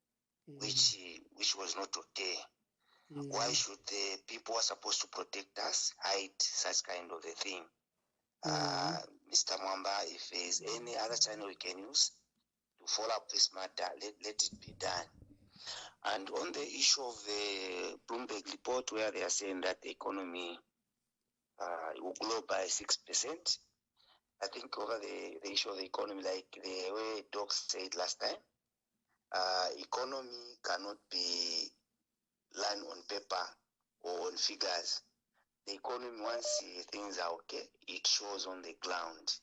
which was not okay. Why should the people who are supposed to protect us hide such kind of a thing? Mr. Mwamba, if there is any other channel we can use to follow up this matter, let it be done. And on the issue of the Bloomberg report, where they are saying that the economy will grow by 6%, I think over the issue of the economy, like the way Doc said last time, economy cannot be learned on paper or on figures. The economy, once things are okay, it shows on the ground.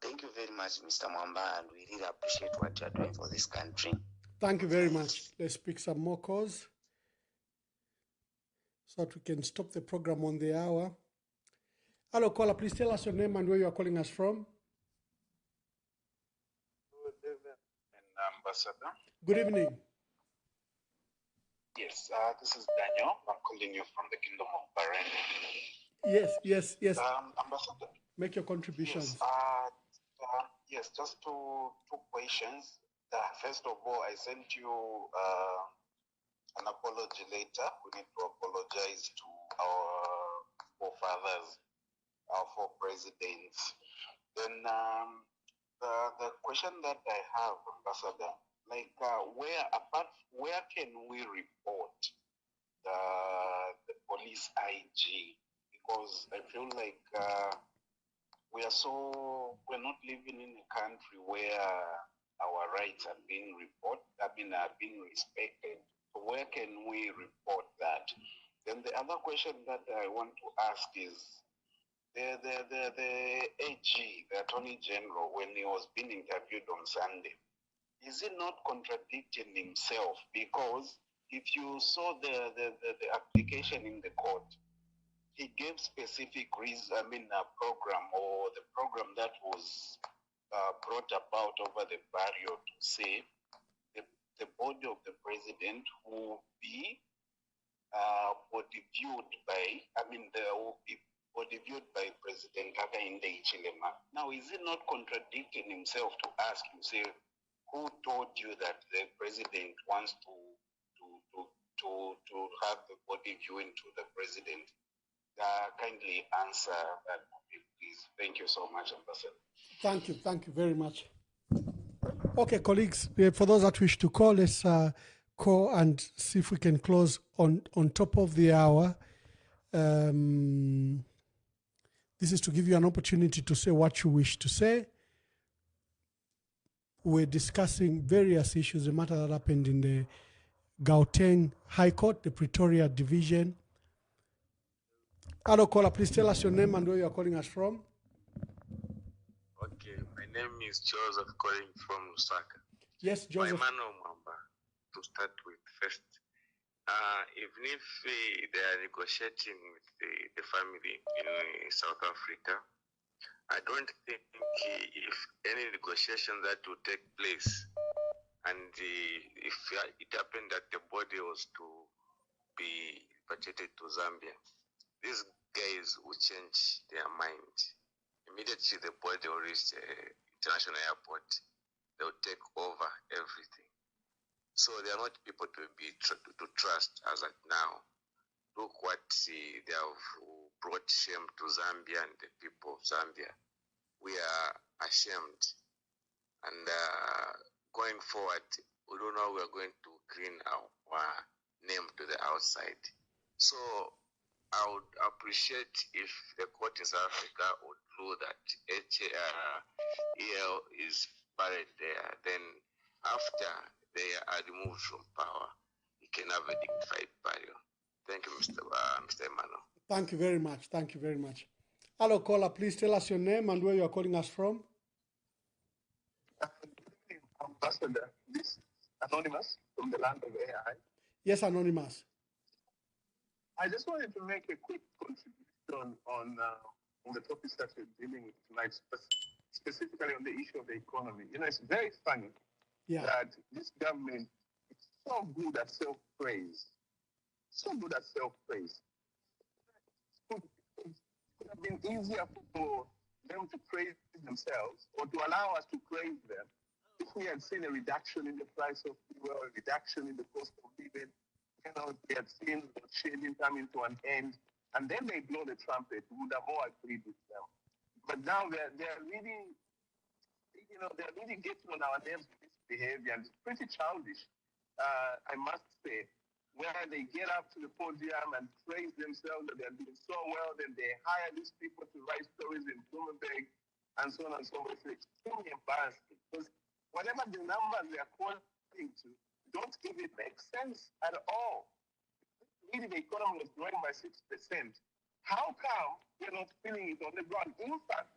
Thank you very much, Mr. Mwamba, and we really appreciate what you are doing for this country. Thank you very much. Let's pick some more calls so that we can stop the program on the hour. Hello, caller. Please tell us your name and where you are calling us from. Good evening, Ambassador. Good evening. Yes, this is Daniel. I'm calling you from the Kingdom of Bahrain. Yes. Ambassador. Make your contributions. Yes, just two questions. First of all, I sent you an apology letter. We need to apologize to our forefathers, our four presidents. Then the question that I have, Ambassador, like where can we report the police IG? Because I feel like we're not living in a country where our rights are being respected. So where can we report that? Then the other question that I want to ask is the AG, the Attorney General, when he was being interviewed on Sunday, is he not contradicting himself? Because if you saw the application in the court, he gave specific program, or the program that was brought about over the barrier to say the body of the president will be viewed by President Hakainde Hichilema. Now, is he not contradicting himself to ask you, say, who told you that the president wants to have the body viewing to the president? Kindly answer that, please. Thank you so much, Ambassador. Thank you very much. Okay, colleagues, for those that wish to call, let's call and see if we can close on top of the hour. This is to give you an opportunity to say what you wish to say. We're discussing various issues, the matter that happened in the Gauteng High Court, the Pretoria Division. Hello, caller, please tell us your name and where you are calling us from. Okay, my name is Joseph, calling from Lusaka. Yes, Joseph. My man Mwamba, to start with first. Even if they are negotiating with the family in South Africa, I don't think if any negotiation that will take place, and if it happened that the body was to be repatriated to Zambia, these guys will change their mind. Immediately the body will reach the international airport, they will take over everything. So they are not people to trust as at now. Look what they have brought shame to Zambia and the people of Zambia. We are ashamed. And going forward, we don't know how we are going to clean our name to the outside. So I would appreciate if the court in South Africa would rule that ECL is buried there. Then after they are removed from power, it can have a dignified burial. Thank you, Mr. Emmanuel. Thank you very much. Thank you very much. Hello, caller. Please tell us your name and where you are calling us from. Ambassador, this Anonymous from the land of AI. Yes, Anonymous. I just wanted to make a quick contribution on the topics that we're dealing with tonight, specifically on the issue of the economy. You know, it's very funny that this government is so good at self-praise. So good at self-praise. It could have been easier for them to praise themselves or to allow us to praise them if we had seen a reduction in the price of fuel, a reduction in the cost of living. You know, we had seen the shading coming to an end, and then they blow the trumpet. We would have all agreed with them. But now they're really, you know, they're really getting on our nerves with this behavior, and it's pretty childish, I must say, where they get up to the podium and praise themselves that they're doing so well, then they hire these people to write stories in Bloomberg, and so on and so forth. It's extremely embarrassing, because whatever the numbers they are quoting to, don't even make sense at all. Really, the economy was growing by 6%. How come we're not feeling it on the ground? In fact,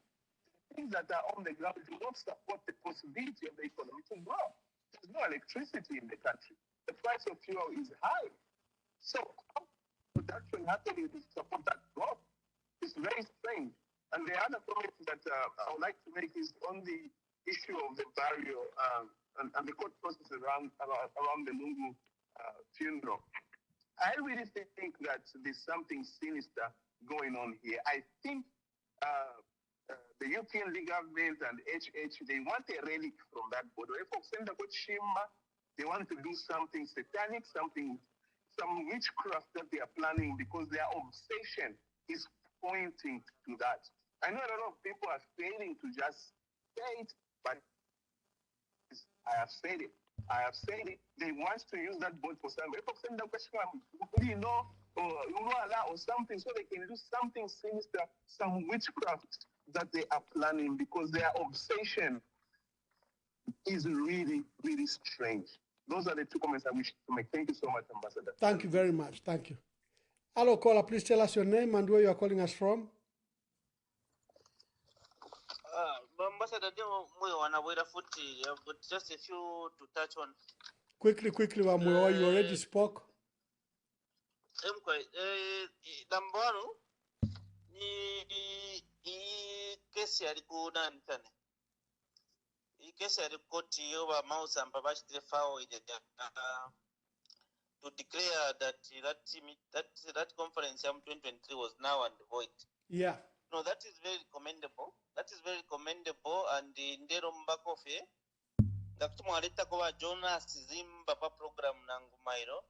the things that are on the ground do not support the possibility of the economy to grow. There's no electricity in the country. The price of fuel is high. So how production happening to support that growth? It's very strange. And the other comment that I would like to make is on the issue of the burial and the court process around the Lungu funeral. I really think that there's something sinister going on here. I think the European League government and HH, they want a relic from that body. They want to do something satanic, some witchcraft that they are planning, because their obsession is pointing to that. I know a lot of people are failing to just say it, but I have said it. I have said it. They want to use that board for something. You know, or something, so they can do something sinister, some witchcraft that they are planning, because their obsession is really, really strange. Those are the two comments I wish to make. Thank you so much, Ambassador. Thank you very much. Thank you. Hello, caller. Please tell us your name and where you are calling us from. Ambassador, but just a few to touch on. Quickly, Wamwewa, you already spoke. Number one, the case here koti over mouse and Babash to declare that conference 2023 was now and void. Yeah. No, that is very commendable. That is very commendable, and in the Rombakofe, Dr. Marita Kova Jonas Zimbabwe program Nangumairo,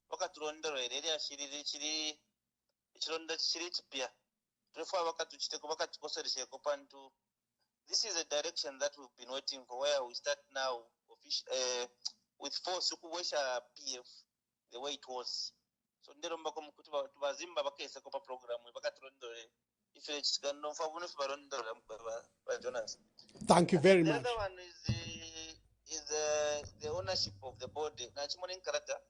Wakatrondo, area Chili, Chironda Chiripia, Refa Wakatuchiko Wakatkosa Shekopantu. This is a direction that we've been waiting for, where we start now with force Sukuwesha PF, the way it was. So Nderombako Mukutuba to Zimbabwe case program with Wakatrondo. Thank you very much. The other one is the ownership of the board, Nachimoning character,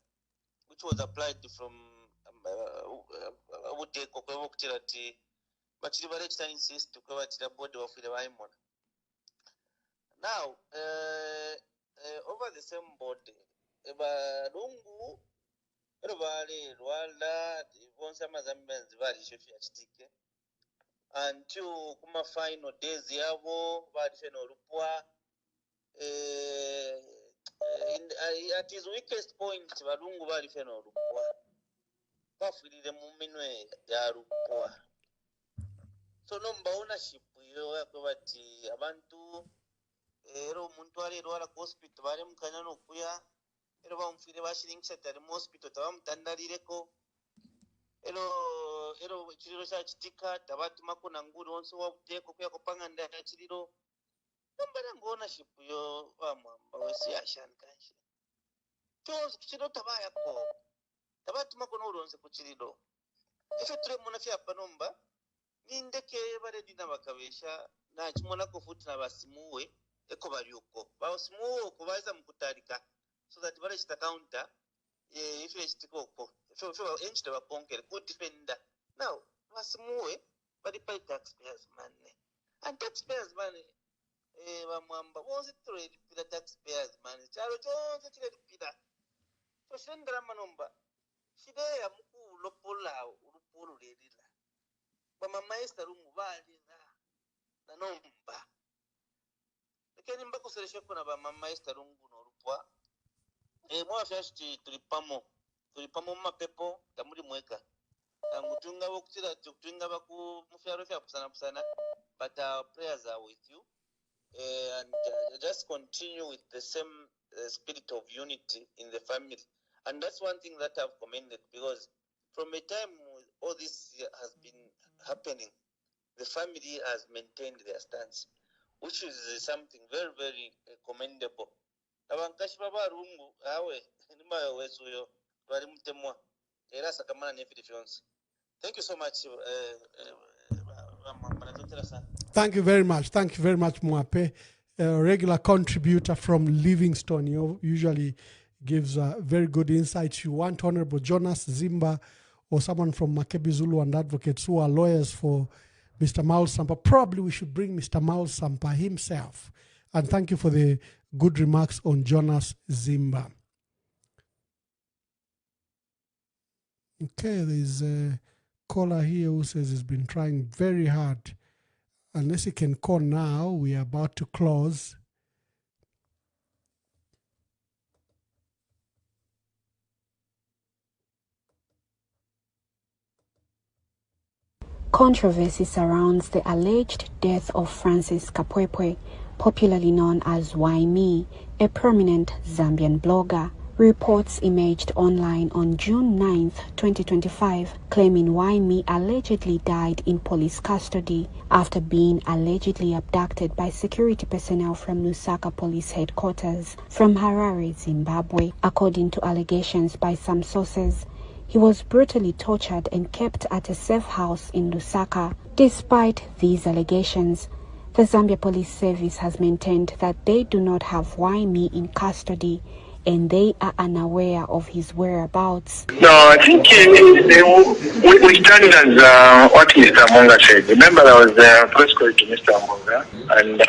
which was applied from but you insist to cover the board of the Waimon. Now, over the same board, Lungu, Rwanda, Zambians, Valley, until kuma final days yavo badifeno rupwa at his weakest point balungu balifeno rupwa bafulire mu minwe ya rupwa. So nomba ownership yo yakwe bati abantu ero omuntu alirwala ku hospital bali mukanya nokuya ero bamufire bashiringisa tali mu hospital tabamutandalireko ero chiriro cha chitika tabatumako nanguri onse wabuteko kuya kopanga ndaya chiriro nombara ownership yo bamwamba wesi yashankanje chose chiriro tabayako tabatumako n'uronse ku chiriro ife turi muna fya panomba nindeke baredi n'abakabesha nta kimona ko futi n'abasimuwe eko baryuko basimuwe kubaza mukutarika so that bare chita counter if you if you good defender. Now, Masmue, but the pay taxpayers' money. And taxpayers' money, was it to the taxpayers' money? Charo Jones, Peter. So Shendra Manomba. She day a muku lopola, Urupuru Redilla. But my master Rumuvali, the number. The Kenimbaku selection about my master Rungu no Rupua. A more first to the Pamo Mapepo, Tamuri Mweka. Mutunga wokutira tukutunga baku mufyarofa kusana but our prayers are with you and just continue with the same spirit of unity in the family, and that's one thing that I've commended, because from a time all this has been happening, the family has maintained their stance, which is something very, very commendable. Abankashi baba rungu awe nimayo wesuyo bari mutemwa era sakamana nefidifyons. Thank you so much. Thank you very much. Thank you very much, Mwape. A regular contributor from Livingstone. You usually gives very good insights. You want Honorable Jonas Zimba or someone from Makebi Zulu and advocates who are lawyers for Mr. Maul Sampa. Probably we should bring Mr. Maul Sampa himself. And thank you for the good remarks on Jonas Zimba. Okay, there's a caller here who says he's been trying very hard. Unless he can call now, we are about to close. Controversy surrounds the alleged death of Francis Kapwepwe, popularly known as Wimi, a prominent Zambian blogger. Reports emerged online on June 9, 2025, claiming Wimi allegedly died in police custody after being allegedly abducted by security personnel from Lusaka Police Headquarters from Harare, Zimbabwe. According to allegations by some sources, he was brutally tortured and kept at a safe house in Lusaka. Despite these allegations, the Zambia Police Service has maintained that they do not have Wimi in custody and they are unaware of his whereabouts. No, I think we stand as what Mr. Monga said. Remember, I was first called to Mr. Monga, and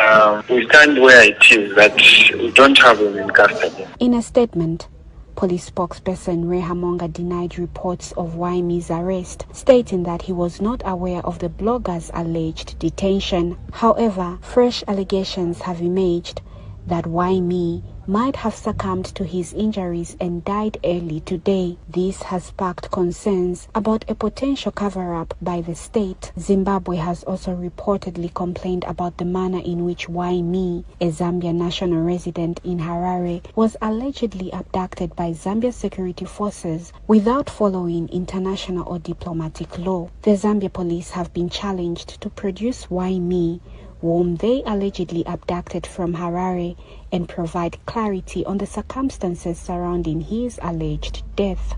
we stand where it is, that we don't have him in custody. In a statement, police spokesperson Rehamonga denied reports of Wimi's arrest, stating that he was not aware of the blogger's alleged detention. However, fresh allegations have emerged that Wimi might have succumbed to his injuries and died early today. This has sparked concerns about a potential cover-up by the state. Zimbabwe has also reportedly complained about the manner in which Wimi, a Zambian national resident in Harare, was allegedly abducted by Zambia security forces without following international or diplomatic law. The Zambia police have been challenged to produce Wimi, whom they allegedly abducted from Harare, and provide clarity on the circumstances surrounding his alleged death.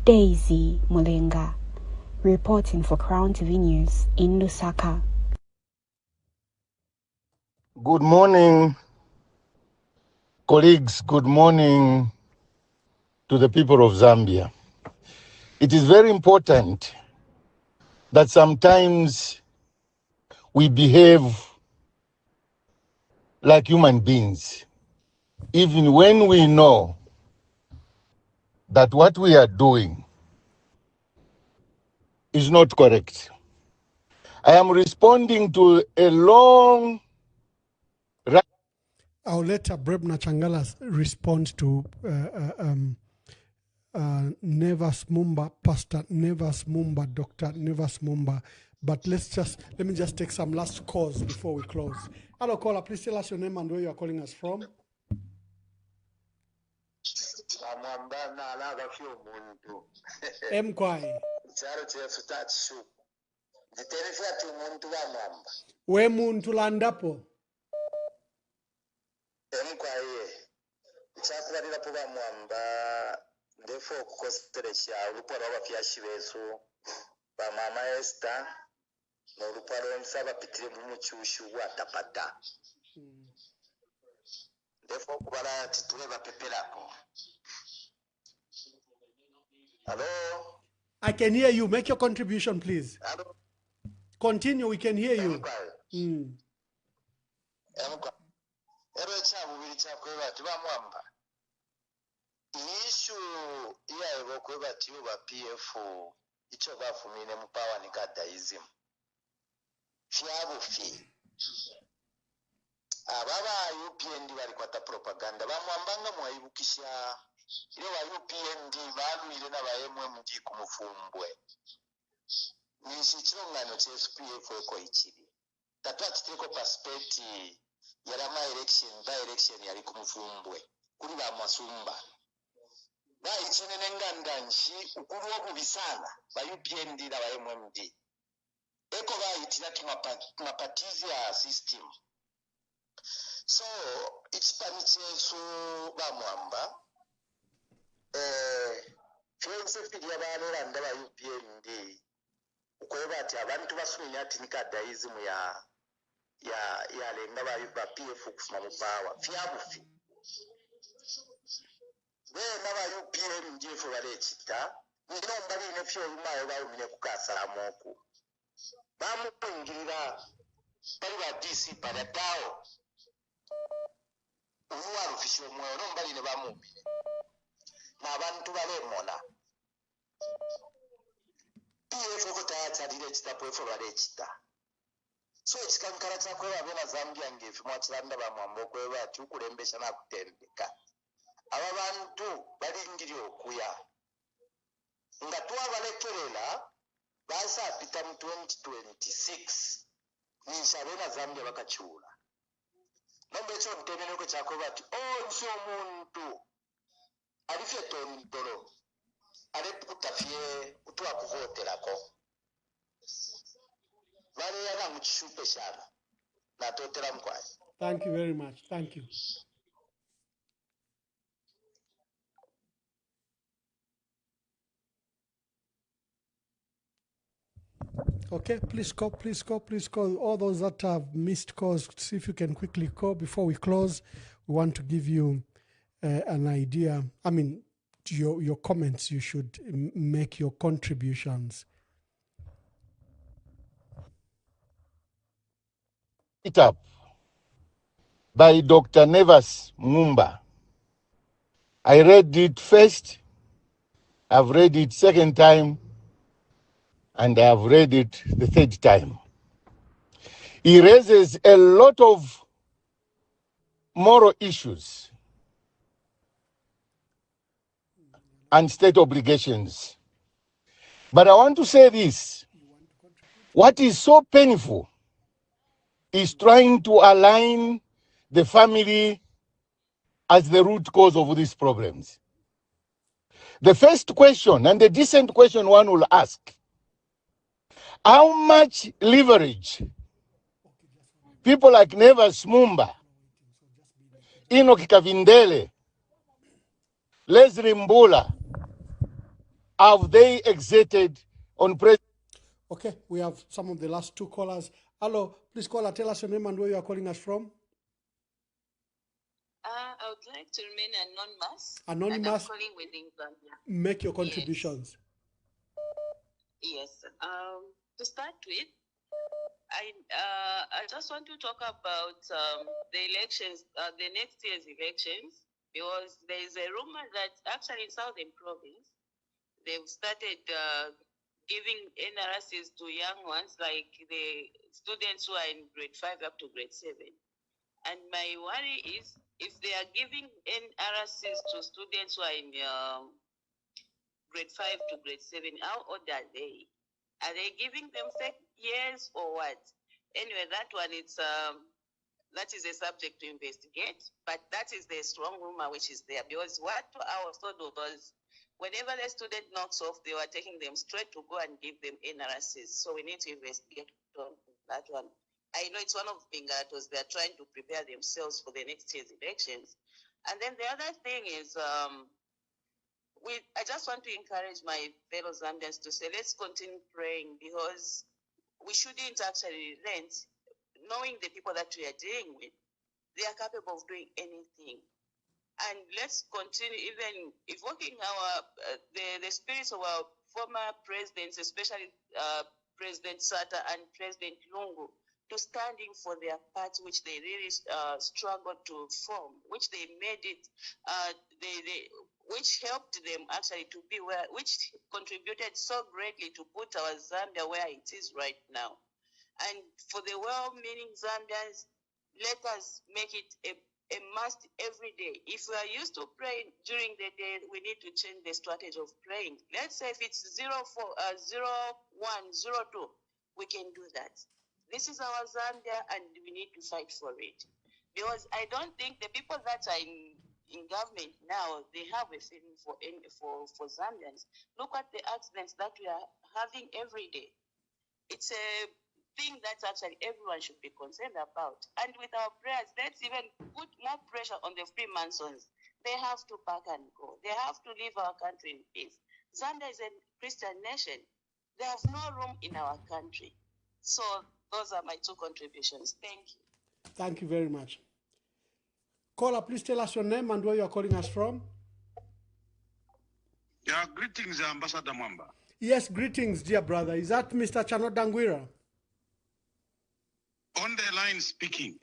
Daisy Mulenga, reporting for Crown TV News in Lusaka. Good morning, colleagues. Good morning to the people of Zambia. It is very important that sometimes we behave like human beings, even when we know that what we are doing is not correct. I am responding to a long... I'll let Brebna Changala respond to Nevas Mumba, Pastor Nevas Mumba, Dr. Nevas Mumba. But let me just take some last calls before we close. Hello, caller, please tell us your name and where you are calling us from. Mkwai. We muntu landapo. Chakubarira po bamwamba ndefo kukosteresha uruparo abafyashi besu ba mama Esther no ruparo nsaba pitire mu mucyushu watapata ndefo kubara tituwe bapeperapo Hello? I can hear you. Make your contribution, please. Hello? Continue, we can hear you. Ero ekyabubiri kyakweba ati bamwamba ishu iyayibo kweba ti ba PF icho bafumine mu power ni kadaism fyabufi ababa UPND bali kwata propaganda bamwambanga mwayibukisha ile wa UPND balwire n'abayemwe ku mufumbwe nishichongano cha SPF eko ichiri tatwati tiko perspective yarama election by election yali ku mufumbwe kuri ba masumba bayichene nenganganshi ukuru okubisana ba UPND n'abayemwe eko bayitira kimapatizia system. So ekipanichesu bamwamba fense fili abalolanda ba UPND ukweba ati abantu basumenya ati nikadaism ya lenga ba PF kufuna mu power fyabufi bena ba UPND fo balechita nino mbali ne fyo bimayo bawumye kukasalamoku bamupingirira bali ba DC padatao uruwa rufisho mwe no mbali ne bamumire n'abantu balemona PF ko tayatsalire chitapo efo balechita so ekikankara kyakweba bena Zambia ngefe mwakiranda bamwamba okweba ati ukulembesha nakutendeka aba bantu balingiri okuya nga twabalekerera basa apita mu 2026 nisha bena Zambia bakacyura nombe ekyo ntemeneko kyakweba ati nsi omuntu alifye tondolo aleputafye utwa kuvoterako vale yana muchishupe shana natotera mkwai. Thank you very much. Thank you. Okay, please call, please call, please call. All those that have missed calls, see if you can quickly call before we close. We want to give you an idea. I mean, your comments, you should make your contributions. It up by Dr. Nevas Mumba. I read it first, I've read it second time, and I have read it the third time. He raises a lot of moral issues and state obligations. But I want to say this. What is so painful is trying to align the family as the root cause of these problems. The first question, and the decent question one will ask, how much leverage people like Nevas Mumba, Enoch Kavindele, Leslie Mbula, have they exerted on President? Okay, we have some of the last two callers. Hello, please caller, tell us your name and where you are calling us from. I would like to remain anonymous. Anonymous. And I'm calling within Zambia. Make your contributions. Yes. To start with, I just want to talk about the elections, the next year's elections, because there is a rumor that actually in Southern Province, they've started giving NRSs to young ones, like the students who are in grade 5 up to grade 7. And my worry is, if they are giving NRSs to students who are in grade 5 to grade 7, how old are they? Are they giving them fake years or what? Anyway, that one, that is a subject to investigate, but that is the strong rumor which is there, because what I was told was, whenever the student knocks off, they were taking them straight to go and give them NRSs. So we need to investigate on that one. I know it's one of the Pingatos. They're trying to prepare themselves for the next year's elections. And then the other thing is, I just want to encourage my fellow Zambians to say, let's continue praying, because we shouldn't actually relent, knowing the people that we are dealing with. They are capable of doing anything. And let's continue even evoking our the spirits of our former presidents, especially President Sata and President Lungu, to standing for their parts, which they really struggled to form, which they made it, which helped them actually to be where, which contributed so greatly to put our Zambia where it is right now. And for the well-meaning Zambians, let us make it a must every day. If we are used to praying during the day, we need to change the strategy of praying. Let's say if it's 0102, we can do that. This is our Zambia, and we need to fight for it. Because I don't think the people that are in government now, they have a feeling for Zambians. Look at the accidents that we are having every day. It's a thing that actually everyone should be concerned about. And with our prayers, let's even put more pressure on the Freemasons. They have to pack and go. They have to leave our country in peace. Zambia is a Christian nation. They have no room in our country. So those are my two contributions. Thank you. Thank you very much. Caller, please tell us your name and where you are calling us from. Yeah, greetings, Ambassador Mwamba. Yes, greetings, dear brother. Is that Mr. Chano Dangwira? On the line speaking.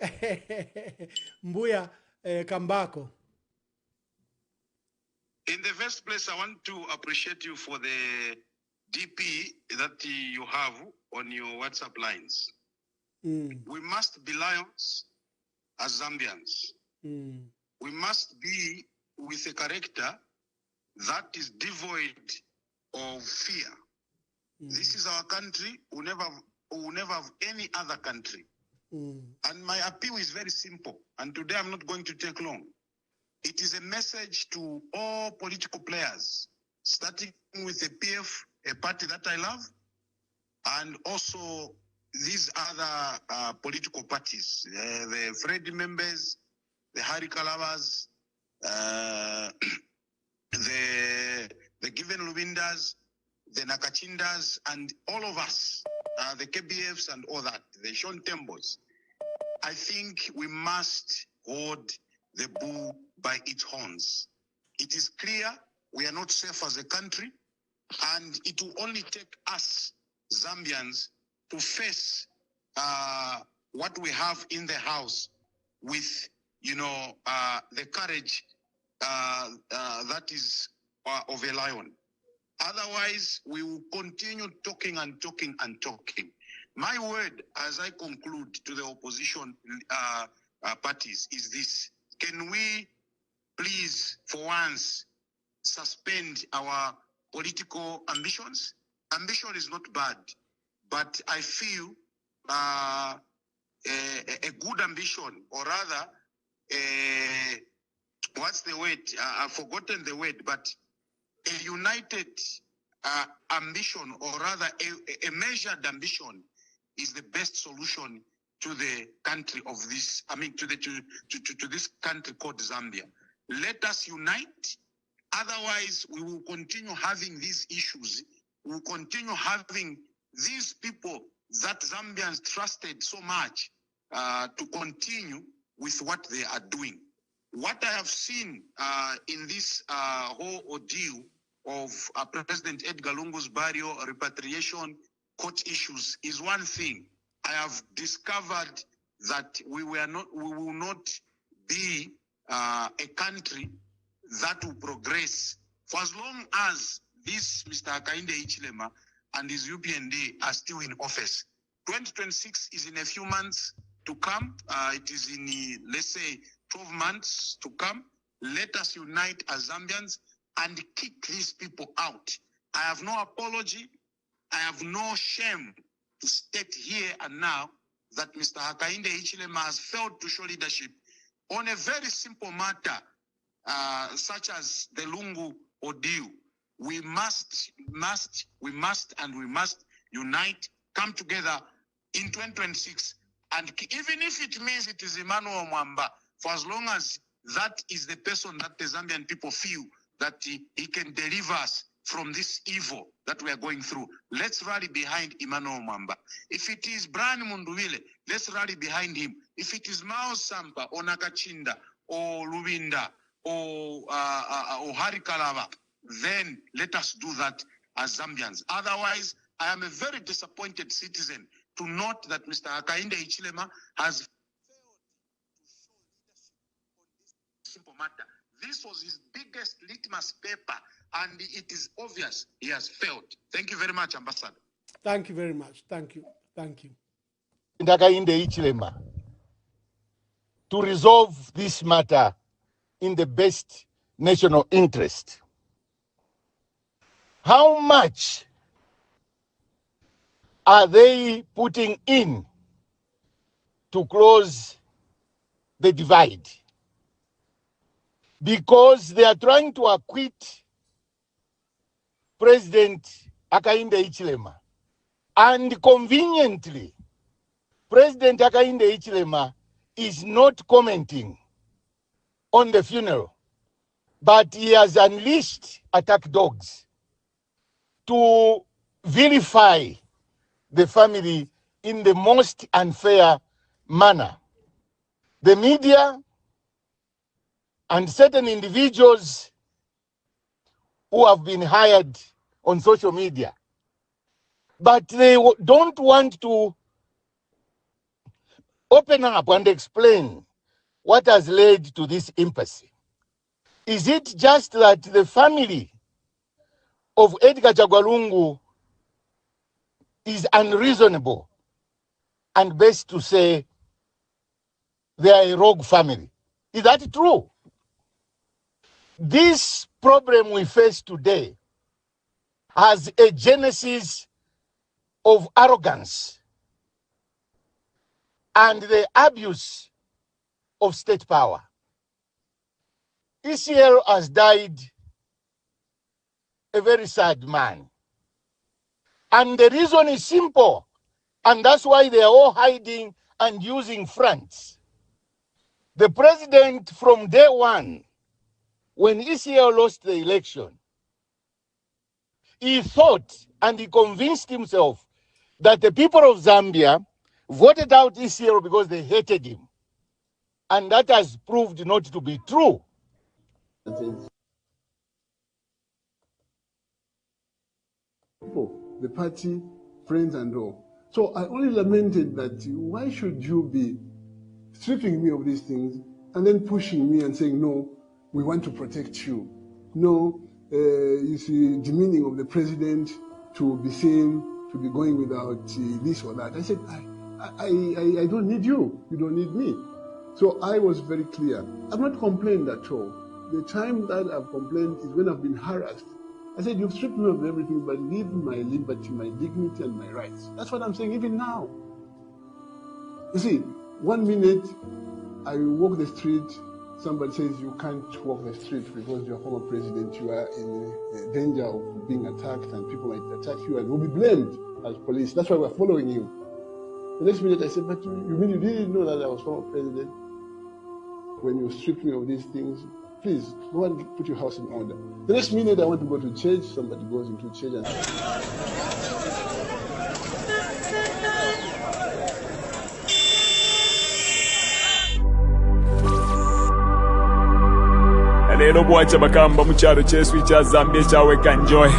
Mbuya Kambako. In the first place, I want to appreciate you for the DP that you have on your WhatsApp lines. We must be lions as Zambians. We must be with a character that is devoid of fear. This is our country. We will never have any other country. And my appeal is very simple. And today I'm not going to take long. It is a message to all political players, starting with the PF, a party that I love, and also these other political parties, the Freddy members, the Harry Kalabas, the Given Lubindas, the Nakachindas, and all of us, the KBFs and all that, the Sean Tembos. I think we must hold the bull by its horns. It is clear we are not safe as a country, and it will only take us, Zambians, to face what we have in the house with, the courage that is of a lion. Otherwise, we will continue talking and talking and talking. My word, as I conclude to the opposition parties, is this. Can we please, for once, suspend our political ambitions? Ambition is not bad, but I feel a good ambition, or rather, what's the word? I've forgotten the word, but a united ambition, or rather a measured ambition, is the best solution to the country of this, to this country called Zambia. Let us unite. Otherwise, we will continue having these issues. We will continue having these people that Zambians trusted so much to continue with what they are doing. What I have seen in this whole ordeal of President Edgar Lungu's burial, repatriation, court issues is one thing. I have discovered that we will not be a country that will progress for as long as this Mr. Hakainde Hichilema and his UPND are still in office. 2026 is in a few months to come. It is in, let's say, 12 months to come. Let us unite as Zambians and kick these people out. I have no apology. I have no shame to state here and now that Mr. Hakainde Hichilema has failed to show leadership on a very simple matter, such as the Lungu ordeal. We must unite, come together in 2026. And even if it means it is Emmanuel Mwamba, for as long as that is the person that the Zambian people feel that he can deliver us from this evil that we are going through, let's rally behind Emmanuel Mwamba. If it is Brian Munduwile, let's rally behind him. If it is Mao Sampa or Nakachinda or Lubinda or Harikalava, then let us do that as Zambians. Otherwise, I am a very disappointed citizen to note that Mr. Hakainde Hichilema has failed to show leadership on this simple matter. This was his biggest litmus paper, and it is obvious he has failed. Thank you very much, Ambassador. Thank you very much. Thank you. Thank you. Hakainde Hichilema to resolve this matter in the best national interest. How much are they putting in to close the divide? Because they are trying to acquit President Hakainde Hichilema. And conveniently, President Hakainde Hichilema is not commenting on the funeral, but he has unleashed attack dogs to vilify the family in the most unfair manner. The media and certain individuals who have been hired on social media, but they don't want to open up and explain what has led to this impasse. Is it just that the family of Edgar Lungu is unreasonable, and best to say they are a rogue family? Is that true? This problem we face today has a genesis of arrogance and the abuse of state power. ECL has died a very sad man. And the reason is simple, and that's why they are all hiding and using fronts. The president, from day one, when ECL lost the election, he thought and he convinced himself that the people of Zambia voted out ECL because they hated him. And that has proved not to be true. The party, friends and all. So I only lamented that why should you be stripping me of these things and then pushing me and saying, no, we want to protect you. No, you see, demeaning of the president to be seen, to be going without this or that. I said, I don't need you. You don't need me. So I was very clear. I've not complained at all. The time that I've complained is when I've been harassed. I said, you've stripped me of everything, but leave my liberty, my dignity, and my rights. That's what I'm saying even now. You see, 1 minute, I walk the street, somebody says you can't walk the street because you're former president, you are in danger of being attacked and people might attack you and will be blamed as police. That's why we're following you. The next minute I said, but you mean you didn't know that I was former president when you stripped me of these things? Please, go and put your house in order. The next minute I want to go to church, somebody goes into church and Lero bwacha bakamba mu kyalo ky'esu kya Zambia ekyaweka enjoy.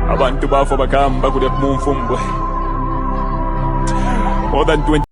Abantu baafo bakamba kule mu nfumbwe. More than 20